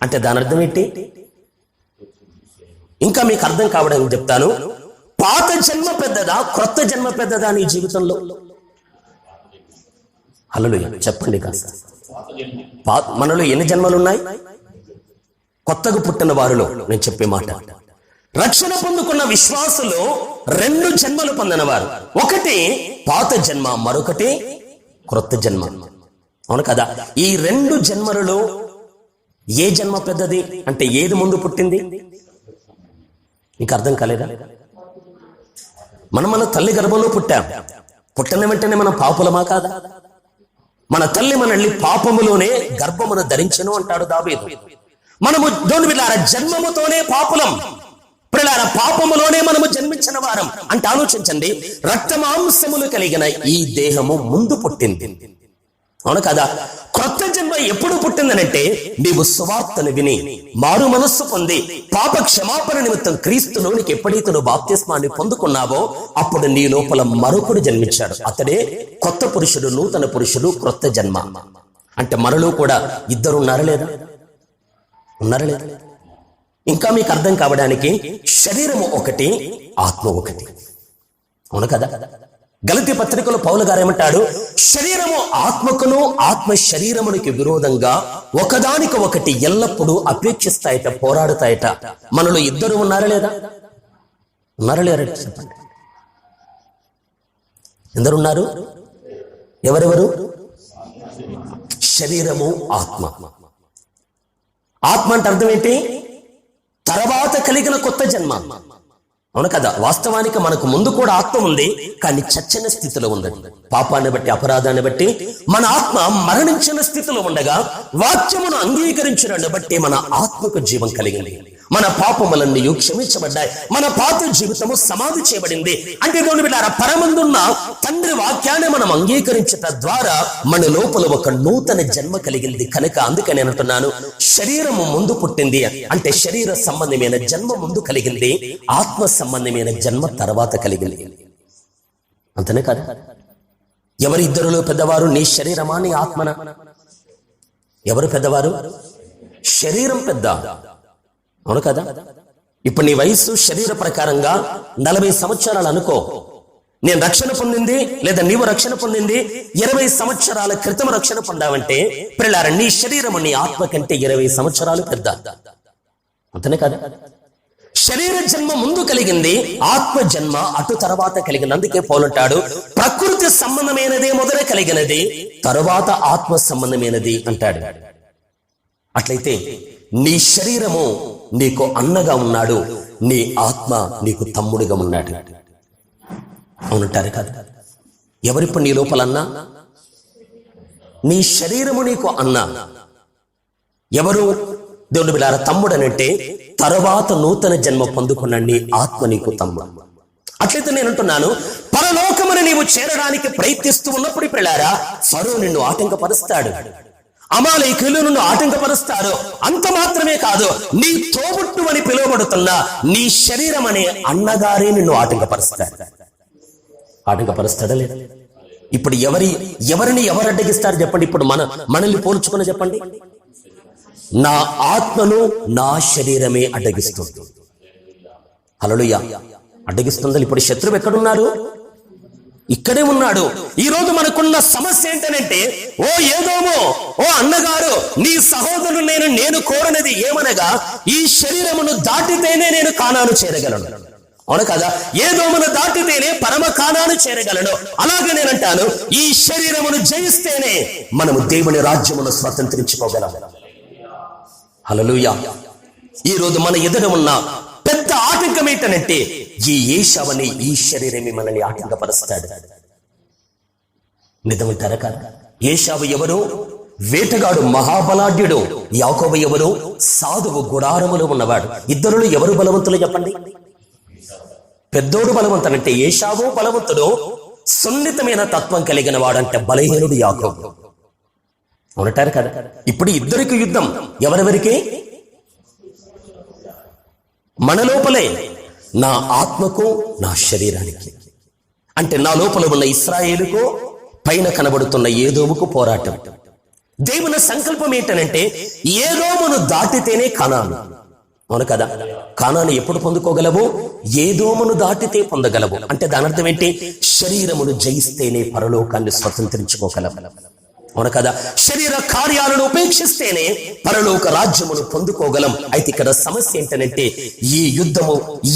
అంటే దాని అర్థం ఏంటి? ఇంకా మీకు అర్థం కావడానికి చెప్తాను. పాత జన్మ పెద్దదా, క్రొత్త జన్మ పెద్దదా నీ జీవితంలో? హల్లెలూయా చెప్పండి కాస్త. మనలో ఎన్ని జన్మలు ఉన్నాయి? కొత్తగా పుట్టిన వారిలో నేను చెప్పే మాట, రక్షణ పొందుకున్న విశ్వాసులు 2 జన్మలు పొందినవారు. ఒకటి పాత జన్మ, మరొకటి క్రొత్త జన్మ. అవును కదా? ఈ 2 జన్మలలో ఏ జన్మ పెద్దది? అంటే ఏది ముందు పుట్టింది? నీకు అర్థం కాలేదా? మన తల్లి గర్భంలో పుట్టాం. పుట్టిన వెంటనే మనం పాపులమా కాదా? మన తల్లి మనల్ని పాపములోనే గర్భమును ధరించను అంటాడు దావీదు. మనము జన్మముతోనే పాపులం. పిల్లలారా, పాపములోనే మనము జన్మించిన వారం. అంటే ఆలోచించండి, రక్తమాంసములు కలిగిన ఈ దేహము ముందు పుట్టింది. అవును కదా? క్రొత్త జన్మ ఎప్పుడు పుట్టిందనంటే నీవు సువార్తను విని మారు మనస్సు పొంది పాప క్షమాపణ నిమిత్తం క్రీస్తులోనికి ఎప్పుడైతే నువ్వు బాప్తిస్మాన్ని పొందుకున్నావో అప్పుడు నీ లోపల మరొకడు జన్మించాడు. అతడే కొత్త పురుషుడు, నూతన పురుషుడు, క్రొత్త జన్మ. అంటే మనలో కూడా ఇద్దరు ఉన్నారా లేదా? ఉన్నారా లేదా? ఇంకా మీకు అర్థం కావడానికి శరీరము ఒకటి, ఆత్మ ఒకటి. అవును కదా? గలతీ పత్రికలో పౌలు గారు ఏమంటాడు? శరీరము ఆత్మకును, ఆత్మ శరీరమునికి విరోధంగా ఒకదానికి ఒకటి ఎల్లప్పుడూ అపేక్షిస్తాయట, పోరాడుతాయట. మనలో ఇద్దరు ఉన్నారా లేదా? ఉన్నారా లేరా చెప్పండి. ఎందరున్నారు? ఎవరెవరు? శరీరము, ఆత్మ. ఆత్మ అంటే అర్థం ఏంటి? తర్వాత కలిగిన కొత్త జన్మ. అవును కదా? వాస్తవానికి మనకు ముందు కూడా ఆత్మ ఉంది, కానీ చచ్చిన స్థితిలో ఉంది. పాపాన్ని బట్టి, అపరాధాన్ని బట్టి మన ఆత్మ మరణించిన స్థితిలో ఉండగా వాక్యమును అంగీకరించడాన్ని బట్టి మన ఆత్మకు జీవం కలిగింది. మన పాపములన్నీ క్షమించబడ్డాయి. మన పాత జీవితము సమాధి చేయబడింది. అంటే దేవుని బిడ్డలారా, పరమందున్న తండ్రి వాక్యాన్ని మనం అంగీకరించడం ద్వారా మన లోపల ఒక నూతన జన్మ కలిగింది. కనుక అందుకే నేను అంటున్నాను, శరీరము ముందు పుట్టింది అంటే శరీర సంబంధమైన జన్మ ముందు కలిగింది, ఆత్మ సంబంధమైన జన్మ తర్వాత కలిగింది. అంతనే కాదు? ఎవరి ఇద్దరులో పెద్దవారు? నీ శరీరమా, నీ ఆత్మన? ఎవరు పెద్దవారు? శరీరం పెద్ద. అవును కదా? ఇప్పుడు నీ వయస్సు శరీర ప్రకారంగా 40 సంవత్సరాలు అనుకో. నేను రక్షణ పొందింది లేదా నీవు రక్షణ పొందింది 20 సంవత్సరాల క్రితం రక్షణ పొందావంటే పిల్లారా, నీ శరీరము నీ ఆత్మ కంటే 20 సంవత్సరాలు పెద్ద. అంతనే కదా? శరీర జన్మ ముందు కలిగింది, ఆత్మ జన్మ అటు తర్వాత కలిగింది. అందుకే పౌలంటాడు, ప్రకృతి సంబంధమైనదే మొదట కలిగినది, తరువాత ఆత్మ సంబంధమైనది అంటాడు. అట్లయితే నీ శరీరము నీకు అన్నగా ఉన్నాడు, నీ ఆత్మ నీకు తమ్ముడిగా ఉన్నాడు. అవునంటారు కదా? ఎవరిప్పుడు నీ లోపలన్నా? నీ శరీరము నీకు అన్న. ఎవరు? దేవుని బిడ్డలారా, తమ్ముడు అనంటే తరువాత నూతన జన్మ పొందుకున్న నీ ఆత్మ నీకు తమ్ముడు. అట్లయితే నేను అంటున్నాను, పరలోకమును నీవు చేరడానికి ప్రయత్నిస్తూ ఉన్నప్పుడు పిల్లారా, ఫరో నిన్ను ఆటంకపరుస్తాడు, అమాలేకీయులు నిన్ను ఆటంకపరుస్తారు. అంత మాత్రమే కాదు, నీ తోబుట్టు అని పిలువబడుతున్న నీ శరీరం అనే అన్నగారే నిన్ను ఆటంకపరుస్తాడు. ఆటంకపరుస్తాడా లేదా? ఇప్పుడు ఎవరిని ఎవరు అడ్డగిస్తారు చెప్పండి? ఇప్పుడు మనల్ని పోల్చుకుని చెప్పండి. నా ఆత్మను నా శరీరమే అడ్డగిస్తుంది. హల్లెలూయా. అడ్డగిస్తుందా? ఇప్పుడు శత్రువు ఎక్కడున్నారు? ఇక్కడే ఉన్నాడు. ఈ రోజు మనకున్న సమస్య ఏంటనంటే, ఓ ఏదోమో, ఓ అన్నగారు, నీ సహోదరుడు నేను కోరనది ఏమనగా ఈ శరీరమును దాటితేనే నేను కానాను చేరగలను. అవును కదా? ఏదోమును దాటితేనే పరమ కానాను చేరగలను. అలాగే నేనంటాను, ఈ శరీరమును జయిస్తేనే మనము దేవుని రాజ్యమును స్వతంత్రించుకోగలం. హల్లెలూయా. ఈ రోజు మన ఎదుట ఉన్న పెద్ద ఆటంకం ఏంటనంటే, ఈ ఏషావని ఈ శరీరమే మనల్ని ఆటంకపరుస్తాడు. నిజమంటారా కాదు? ఏషావు ఎవరు? వేటగాడు, మహాబలాఢ్యుడు. యాకోబు ఎవరు? సాధువు, గుడారములో ఉన్నవాడు. ఇద్దరులో ఎవరు బలవంతులు చెప్పండి? పెద్దోడు బలవంతుడంటే ఏషావు బలవంతుడు, సున్నితమైన తత్వం కలిగిన వాడంటే బలహీనుడు యాకోబు. అవునంటారు కదా? ఇప్పుడు ఇద్దరికి యుద్ధం. ఎవరెవరికి? మన లోపలే. నా ఆత్మకు నా శరీరానికి. అంటే నా లోపల ఉన్న ఇశ్రాయేలుకు పైన కనబడుతున్న ఏదోముకు పోరాటం. దేవుని సంకల్పం ఏంటనంటే ఏదోమును దాటితేనే కానాను. అవును కదా? కానాను ఎప్పుడు పొందుకోగలవు? ఏదోమును దాటితే పొందగలవు. అంటే దాని అర్థం ఏంటి? శరీరమును జయిస్తేనే పరలోకాన్ని స్వతంత్రించుకోగలవు. అవును కదా? శరీర కార్యాలను ఉపేక్షిస్తేనే పరలోక రాజ్యమును పొందుకోగలం. అయితే ఇక్కడ సమస్య ఏంటనంటే ఈ యుద్ధము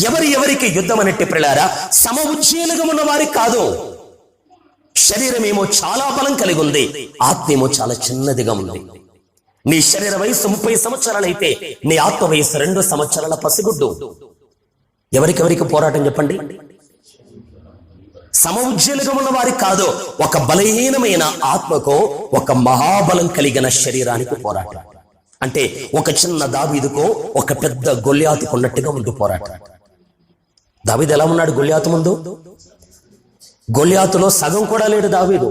ఎవరికి యుద్ధం అనంటే ప్రియులారా, సమఉజ్జీలుగా ఉన్న వారికి కాదు. శరీరమేమో చాలా బలం కలిగి ఉంది, ఆత్మేమో చాలా చిన్నదిగా ఉంది. నీ శరీర వయసు 30 సంవత్సరాలైతే నీ ఆత్మ వయసు 2 సంవత్సరాల పసిగుడ్డు. ఎవరికి పోరాటం చెప్పండి? సమఉజ్జీలుగా ఉన్న వారికి కాదు, ఒక బలహీనమైన ఆత్మకు ఒక మహాబలం కలిగిన శరీరానికి పోరాటం. అంటే ఒక చిన్న దావీదుకో ఒక పెద్ద గొల్యాతుకు ఉన్నట్టుగా ఉంది పోరాటం. దావీదు ఎలా ఉన్నాడు గొల్యాతు ముందు? గొల్యాతులో సగం కూడా లేడు దావీదు.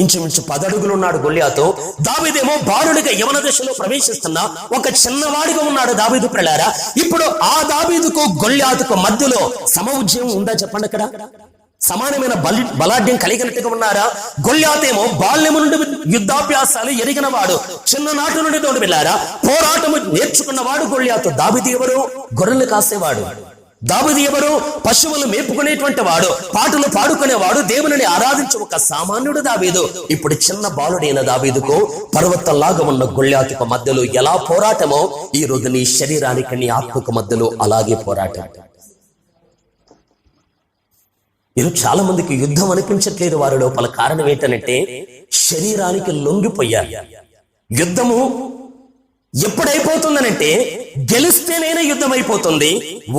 ఇంచుమించు 10 అడుగులు ఉన్నాడు గొల్యాతు. దావీదేమో బాలుడిగా యవన దశలో ప్రవేశిస్తున్న ఒక చిన్నవాడిగా ఉన్నాడు దావీదు. ప్రియులారా, ఇప్పుడు ఆ దావీదుకు గొల్యాతుకు మధ్యలో సమఉజ్జీవం ఉందా చెప్పండి? అక్కడ సమానమైన బలాఢ్యం కలిగినట్టుగా ఉన్నారా? గొల్యాతేమో బాల్యము నుండి యుద్ధాభ్యాసాలు ఎరిగిన వాడు, చిన్ననాటి నుండి తోడు వెళ్ళారా పోరాటము నేర్చుకున్నవాడు గొల్యాతు. దావీదు ఎవరు? గొర్రెలు కాసేవాడు. దావీదు ఎవరు? పశువులు మేపుకునేటువంటి వాడు, పాటలు పాడుకునేవాడు, దేవుని ఆరాధించే ఒక సామాన్యుడు దావీదు. ఇప్పుడు చిన్న బాలుడైన దావీదుకు పర్వతంలాగా ఉన్న గొల్యాతుకు మధ్యలో ఎలా పోరాటమో ఈ రోజు నీ శరీరానికి నీ ఆత్మకు మధ్యలో అలాగే పోరాటం. ఈరోజు చాలా మందికి యుద్ధం అనిపించట్లేదు వారి లోపల. కారణం ఏంటంటే శరీరానికి లొంగిపోయారు. యుద్ధము ఎప్పుడైపోతుందనంటే గెలిస్తేనైనా యుద్ధం అయిపోతుంది,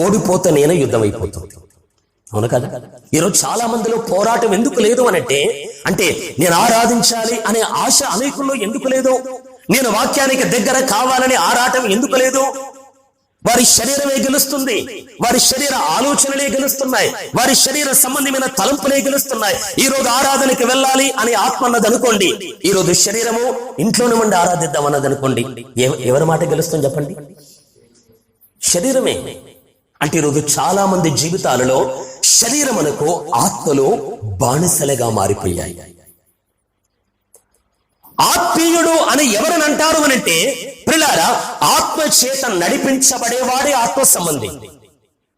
ఓడిపోతేనైనా యుద్ధం అయిపోతుంది. అవును కదా? ఈరోజు చాలా మందిలో పోరాటం ఎందుకు లేదు అంటే నేను ఆరాధించాలి అనే ఆశ అనేకుల్లో ఎందుకు లేదు? నేను వాక్యానికి దగ్గర కావాలనే ఆరాటం ఎందుకు లేదు? వారి శరీరమే గెలుస్తుంది, వారి శరీర ఆలోచనలే గెలుస్తున్నాయి, వారి శరీర సంబంధమైన తలంపులే గెలుస్తున్నాయి. ఈ రోజు ఆరాధనకి వెళ్ళాలి అని ఆత్మ అన్నది అనుకోండి, ఈ రోజు శరీరము ఇంట్లోనే ఉండి ఆరాధిద్దాం అన్నది అనుకోండి, ఎవరి మాట గెలుస్తుంది చెప్పండి? శరీరమే. అంటే ఈరోజు చాలా మంది జీవితాలలో శరీరమునకు ఆత్మలో బానిసలుగా మారిపోయాయి. ఆత్మీయుడు అని ఎవరని అంటారు అనంటే ప్రియులారా, ఆత్మ చేత నడిపించబడేవాడే ఆత్మ సంబంధి.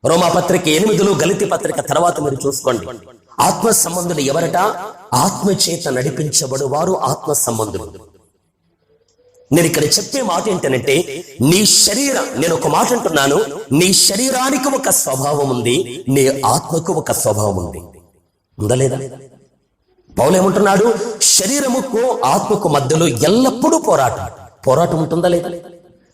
రోమాపత్రిక 8 గలితీ పత్రిక తర్వాత మీరు చూసుకోండి. ఆత్మ సంబంధులు ఎవరట? ఆత్మ చేత నడిపించబడు వారు ఆత్మ సంబంధులు. నేను ఇక్కడ చెప్పే మాట ఏంటంటే నీ శరీరం, నేను ఒక మాట అంటున్నాను, నీ శరీరానికి ఒక స్వభావం ఉంది, నీ ఆత్మకు ఒక స్వభావం ఉంది. ఉందా లేదా? పౌలు ఏమంటున్నాడు? శరీరముకు ఆత్మకు మధ్యలో ఎల్లప్పుడూ పోరాటం ఉంటుందా లేదా?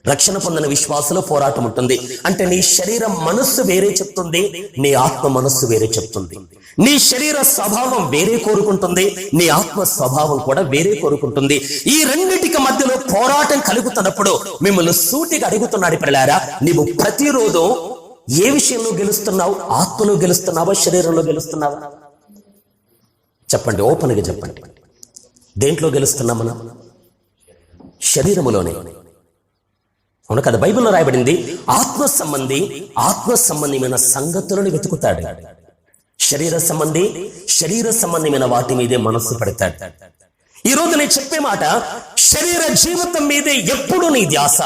రక్షణ పొందిన విశ్వాసంలో పోరాటం ఉంటుంది. అంటే నీ శరీరం మనస్సు వేరే చెప్తుంది, నీ ఆత్మ మనస్సు వేరే చెప్తుంది. నీ శరీర స్వభావం వేరే కోరుకుంటుంది, నీ ఆత్మ స్వభావం కూడా వేరే కోరుకుంటుంది. ఈ రెండిటికి మధ్యలో పోరాటం కలుగుతున్నప్పుడు మిమ్మల్ని సూటిగా అడుగుతున్నాడు ప్రియులారా, నీవు ప్రతిరోజు ఏ విషయంలో గెలుస్తున్నావు? ఆత్మలో గెలుస్తున్నావా? శరీరంలో గెలుస్తున్నావా? చెప్పండి, ఓపెన్గా చెప్పండి. దేంట్లో గెలుస్తున్నాం మనం? శరీరములోనే. అవును కదా? బైబిల్లో రాయబడింది, ఆత్మ సంబంధమైన సంగతులను వెతుకుతాడు. శరీర సంబంధమైన వాటి మీదే మనస్సు పెడతాడు. ఈ రోజు నేను చెప్పే మాట, శరీర జీవితం మీదే ఎప్పుడు నీ ధ్యాస,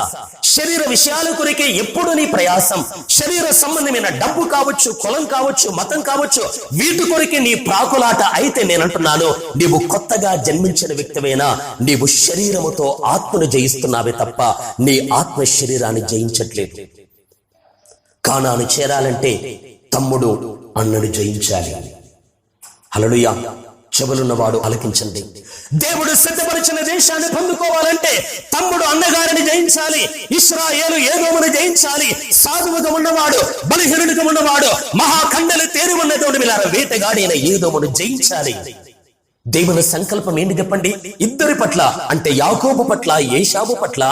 శరీర విషయాల కొరికే ఎప్పుడు నీ ప్రయాసం, శరీర సంబంధమైన డబ్బు కావచ్చు, కులం కావచ్చు, మతం కావచ్చు, వీటి కొరికే నీ ప్రాకులాట. అయితే నేనంటున్నాను, నీవు కొత్తగా జన్మించిన వ్యక్తివేనా? నీవు శరీరముతో ఆత్మను జయిస్తున్నావే తప్ప నీ ఆత్మ శరీరాన్ని జయించట్లేదు. కానాను చేరాలంటే తమ్ముడు అన్నను జయించాలి. హల్లెలూయా. చెవులున్నవాడు ఆలకించండి. దేవుడు సిద్ధపరిచిన దేశాన్ని పొందుకోవాలంటే తమ్ముడు అన్నగారిని జయించాలి. ఇశ్రాయేలు ఏదోమును జయించాలి. సాధువుగా ఉన్నవాడు, బలహీనుడిగా ఉన్నవాడు, మహాకండలు తేరి ఉన్నతోటి వేటగాడైన ఏదోమును జయించాలి. దేవుని సంకల్పం ఏంటి చెప్పండి? ఇద్దరి పట్ల, అంటే యాకోబు పట్ల, ఏశావు పట్ల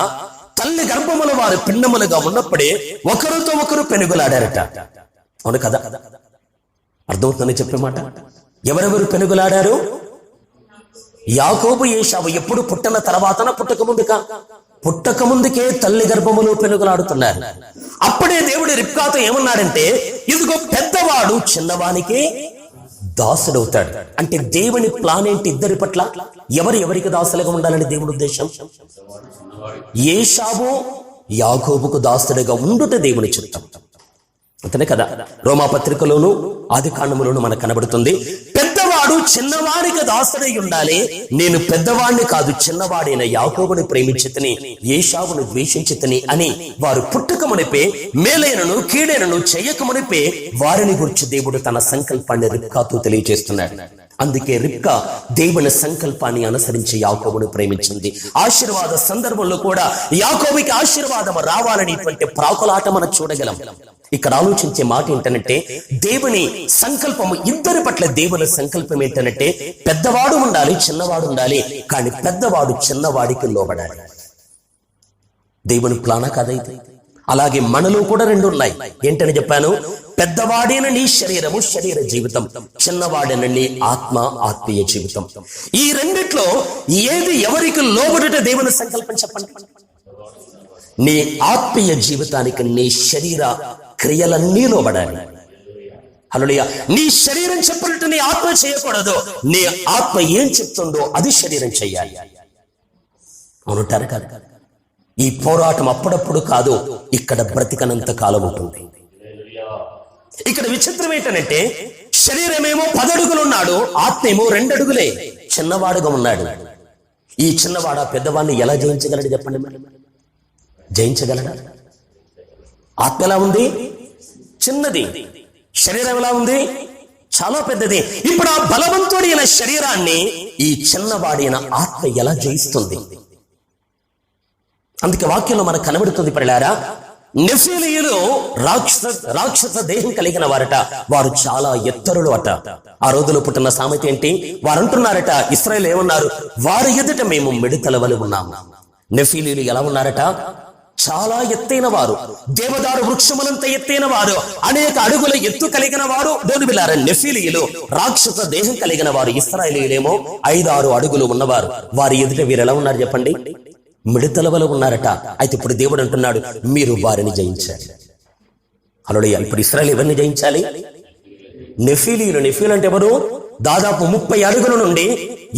తల్లి గర్భముల వారు పిండములుగా ఉన్నప్పుడే ఒకరితో ఒకరు పెనుగులాడారట. అవును కదా? అర్థమవుతుందని చెప్పే మాట. ఎవరెవరు పెనుగులాడారు? యాకోబు, ఏశావు. ఎప్పుడు? పుట్టిన తర్వాతన, పుట్టక ముందుక? పుట్టక ముందుకే తల్లి గర్భములో పెనుగులాడుతున్నారు. అప్పుడే దేవుడు రిబ్కాతో ఏమన్నాడంటే, ఇదిగో పెద్దవాడు చిన్నవానికి దాసుడవుతాడు. అంటే దేవుని ప్లాన్ ఏంటి? ఇద్దరి పట్ల ఎవరికి దాసులుగా ఉండాలని దేవుని ఉద్దేశం. ఏశావు యాకోబుకు దాసుడిగా ఉండుట దేవుని చిత్తం. అంతనే కదా రోమాపత్రికలోను ఆది కాండములోను మనకు కనబడుతుంది. పెద్దవాడు చిన్నవాడికి దాసుడై ఉండాలి. నేను పెద్దవాడిని కాదు, చిన్నవాడైన యాకోబుని ప్రేమించితిని, ఏశావును ద్వేషించితిని అని వారు పుట్టక మునిపే, మేలైనను కీడైనను చెయ్యక మునిపే వారిని గురించి దేవుడు తన సంకల్పాన్ని రిబ్కాతో తెలియజేస్తున్నాడు. అందుకే రిబ్కా దేవుని సంకల్పాన్ని అనుసరించి యాకోబును ప్రేమించింది. ఆశీర్వాద సందర్భంలో కూడా యాకోబుకి ఆశీర్వాదం రావాలనేటువంటి ప్రాకులాట మనం చూడగలం. ఇక్కడ ఆలోచించే మాట ఏంటంటే, దేవుని సంకల్పము ఇద్దరి పట్ల దేవుని సంకల్పం ఏంటంటే, పెద్దవాడు ఉండాలి, చిన్నవాడు ఉండాలి. కానీ పెద్దవాడు చిన్నవాడికి లోబడాలి. దేవుని ప్లానా కాదైతే. అలాగే మనలో కూడా రెండు ఉన్నాయి. ఏంటని చెప్పాను? పెద్దవాడైన నీ శరీరము శరీర జీవితం, చిన్నవాడైన నీ ఆత్మ ఆత్మీయ జీవితం. ఈ రెండిట్లో ఏది ఎవరికి లోబడుట దేవుని సంకల్పం చెప్పండి. నీ ఆత్మీయ జీవితానికి నీ శరీర క్రియలన్నీ లోబడాలి. హల్లెలూయా. నీ శరీరం చెప్పినట్టు నీ ఆత్మ చేయకూడదు. నీ ఆత్మ ఏం చెప్తుందో అది శరీరం చెయ్యాలి. అవునంటారు కాదు. ఈ పోరాటం అప్పుడప్పుడు కాదు, ఇక్కడ బ్రతికనంత కాలం ఉంటుంది. ఇక్కడ విచిత్రం ఏంటంటే, శరీరమేమో 10 అడుగులు ఉన్నాడు, ఆత్మ ఏమో 2 అడుగులే చిన్నవాడుగా ఉన్నాడు. ఈ చిన్నవాడ పెద్దవాడిని ఎలా జయించగలడు చెప్పండి? జయించగలడా? ఆత్మ ఎలా ఉంది? చిన్నది. శరీరం ఎలా ఉంది? చాలా పెద్దది. ఇప్పుడు ఆ బలవంతుడైన శరీరాన్ని ఈ చిన్నవాడైన ఆత్మ ఎలా జయిస్తుంది? అందుకే వాక్యంలో మనకు కనబడుతుంది ప్రియులారా, నెఫీలీయులు రాక్షస దేహం కలిగిన వారట. వారు చాలా ఎత్తరులు అట. ఆ రోజులో పుట్టిన సామెత ఏంటి? వారు అంటున్నారట, ఇశ్రాయేలు ఏమన్నారు? వారి ఎదుట మేము మిడతల వలె ఉన్నాము. నెఫీలీయులు ఎలా ఉన్నారట? చాలా ఎత్తైన వారు, దేవదారు వృక్షములంత ఎత్తైన వారు, అనేక అడుగుల ఎత్తు కలిగిన వారు. దేవుని బిడ్డలారా, నెఫీలీయులు రాక్షస దేహం కలిగిన వారు. ఇశ్రాయేలీయులేమో 5-6 అడుగులు ఉన్నవారు. వారి ఎదుట వీరు ఎలా ఉన్నారు చెప్పండి? మిడతల వలె ఉన్నారట. అయితే ఇప్పుడు దేవుడు అంటున్నాడు, మీరు వారిని జయించాలి. హల్లెలూయా. ఇప్పుడు ఇశ్రాయేలు ఎవరిని జయించాలి? నెఫీలీయులు. నెఫీలు అంటే ఎవరు? దాదాపు 30 అడుగుల నుండి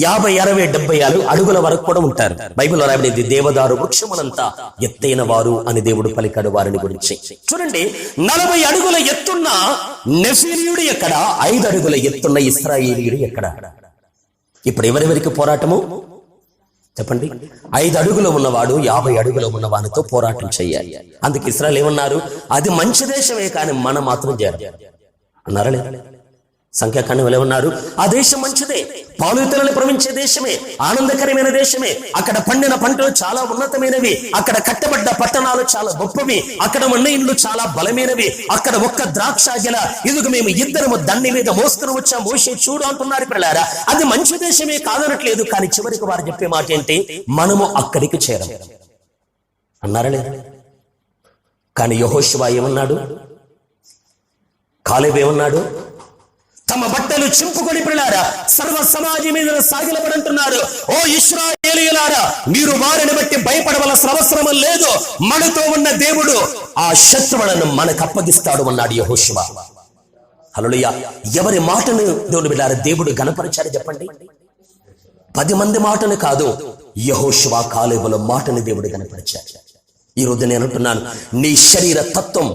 50, 60, 70 అడుగుల వరకు కూడా ఉంటారు. బైబిల్లో రాయబడింది, దేవదారు వృక్షములంతా ఎత్తైన వారు అని దేవుడు పలికాడు వారిని గురించి. చూడండి, 40 అడుగుల ఎత్తున్న నెఫీలీయుడు ఎక్కడ? 5 అడుగుల ఎత్తున్న ఇశ్రాయేలీయుడు ఎక్కడ? ఇప్పుడు ఎవరెవరికి పోరాటము చెప్పండి? 5 అడుగులు ఉన్నవాడు 50 అడుగులు ఉన్నవానితో పోరాటం చెయ్యాలి. అందుకే ఇశ్రాయేలు ఏమన్నారు? అది మంచి దేశమే, కానీ మనం మాత్రం చేయాలి అన్నారా లేదా? సంఖ్యాకాండం ఏమన్నారు? ఆ దేశం మంచిదే, పాలు ఇతరులు ప్రవహించే దేశమే, ఆనందకరమైన దేశమే. అక్కడ పండిన పంటలు చాలా ఉన్నతమైనవి, అక్కడ కట్టబడ్డ పట్టణాలు చాలా గొప్పవి, అక్కడ ఉన్న ఇండ్లు చాలా బలమైనవి, అక్కడ ఒక్క ద్రాక్ష గెల ఇదిగో మేము ఇద్దరము దండి మీద మోసుకుని వచ్చాం, మోసే చూడు అంటున్నారు పిల్లారా. అది మంచి దేశమే కాదనట్లేదు. కానీ చివరికి వారు చెప్పే మాట ఏంటి? మనము అక్కడికి చేరం అన్నారా లేదా? కానీ యెహోషువ ఏమన్నాడు? కాలేబు ఏమన్నాడు? తమ బట్టలు చింపుకొని పిల్లారా సర్వ సమాజం మీద సాగిలపడంటున్నారు. ఓ ఇశ్రాయేలీయులారా, మీరు వారిని బట్టి భయపడవలసిన అవసరం లేదు. మనతో ఉన్న దేవుడు ఆ శత్రువులను మనకు అప్పగిస్తాడు అన్నాడు యెహోషువ. హల్లెలూయా. ఎవరి మాటను దేవుని బిడ్డలారా దేవుడు గణపరిచాడు చెప్పండి? 10 మంది మాటను కాదు, యెహోషువ కాలేబుల మాటను దేవుడు గణపరిచాడు. ఈ రోజు నేను అంటున్నాను, నీ శరీర తత్వం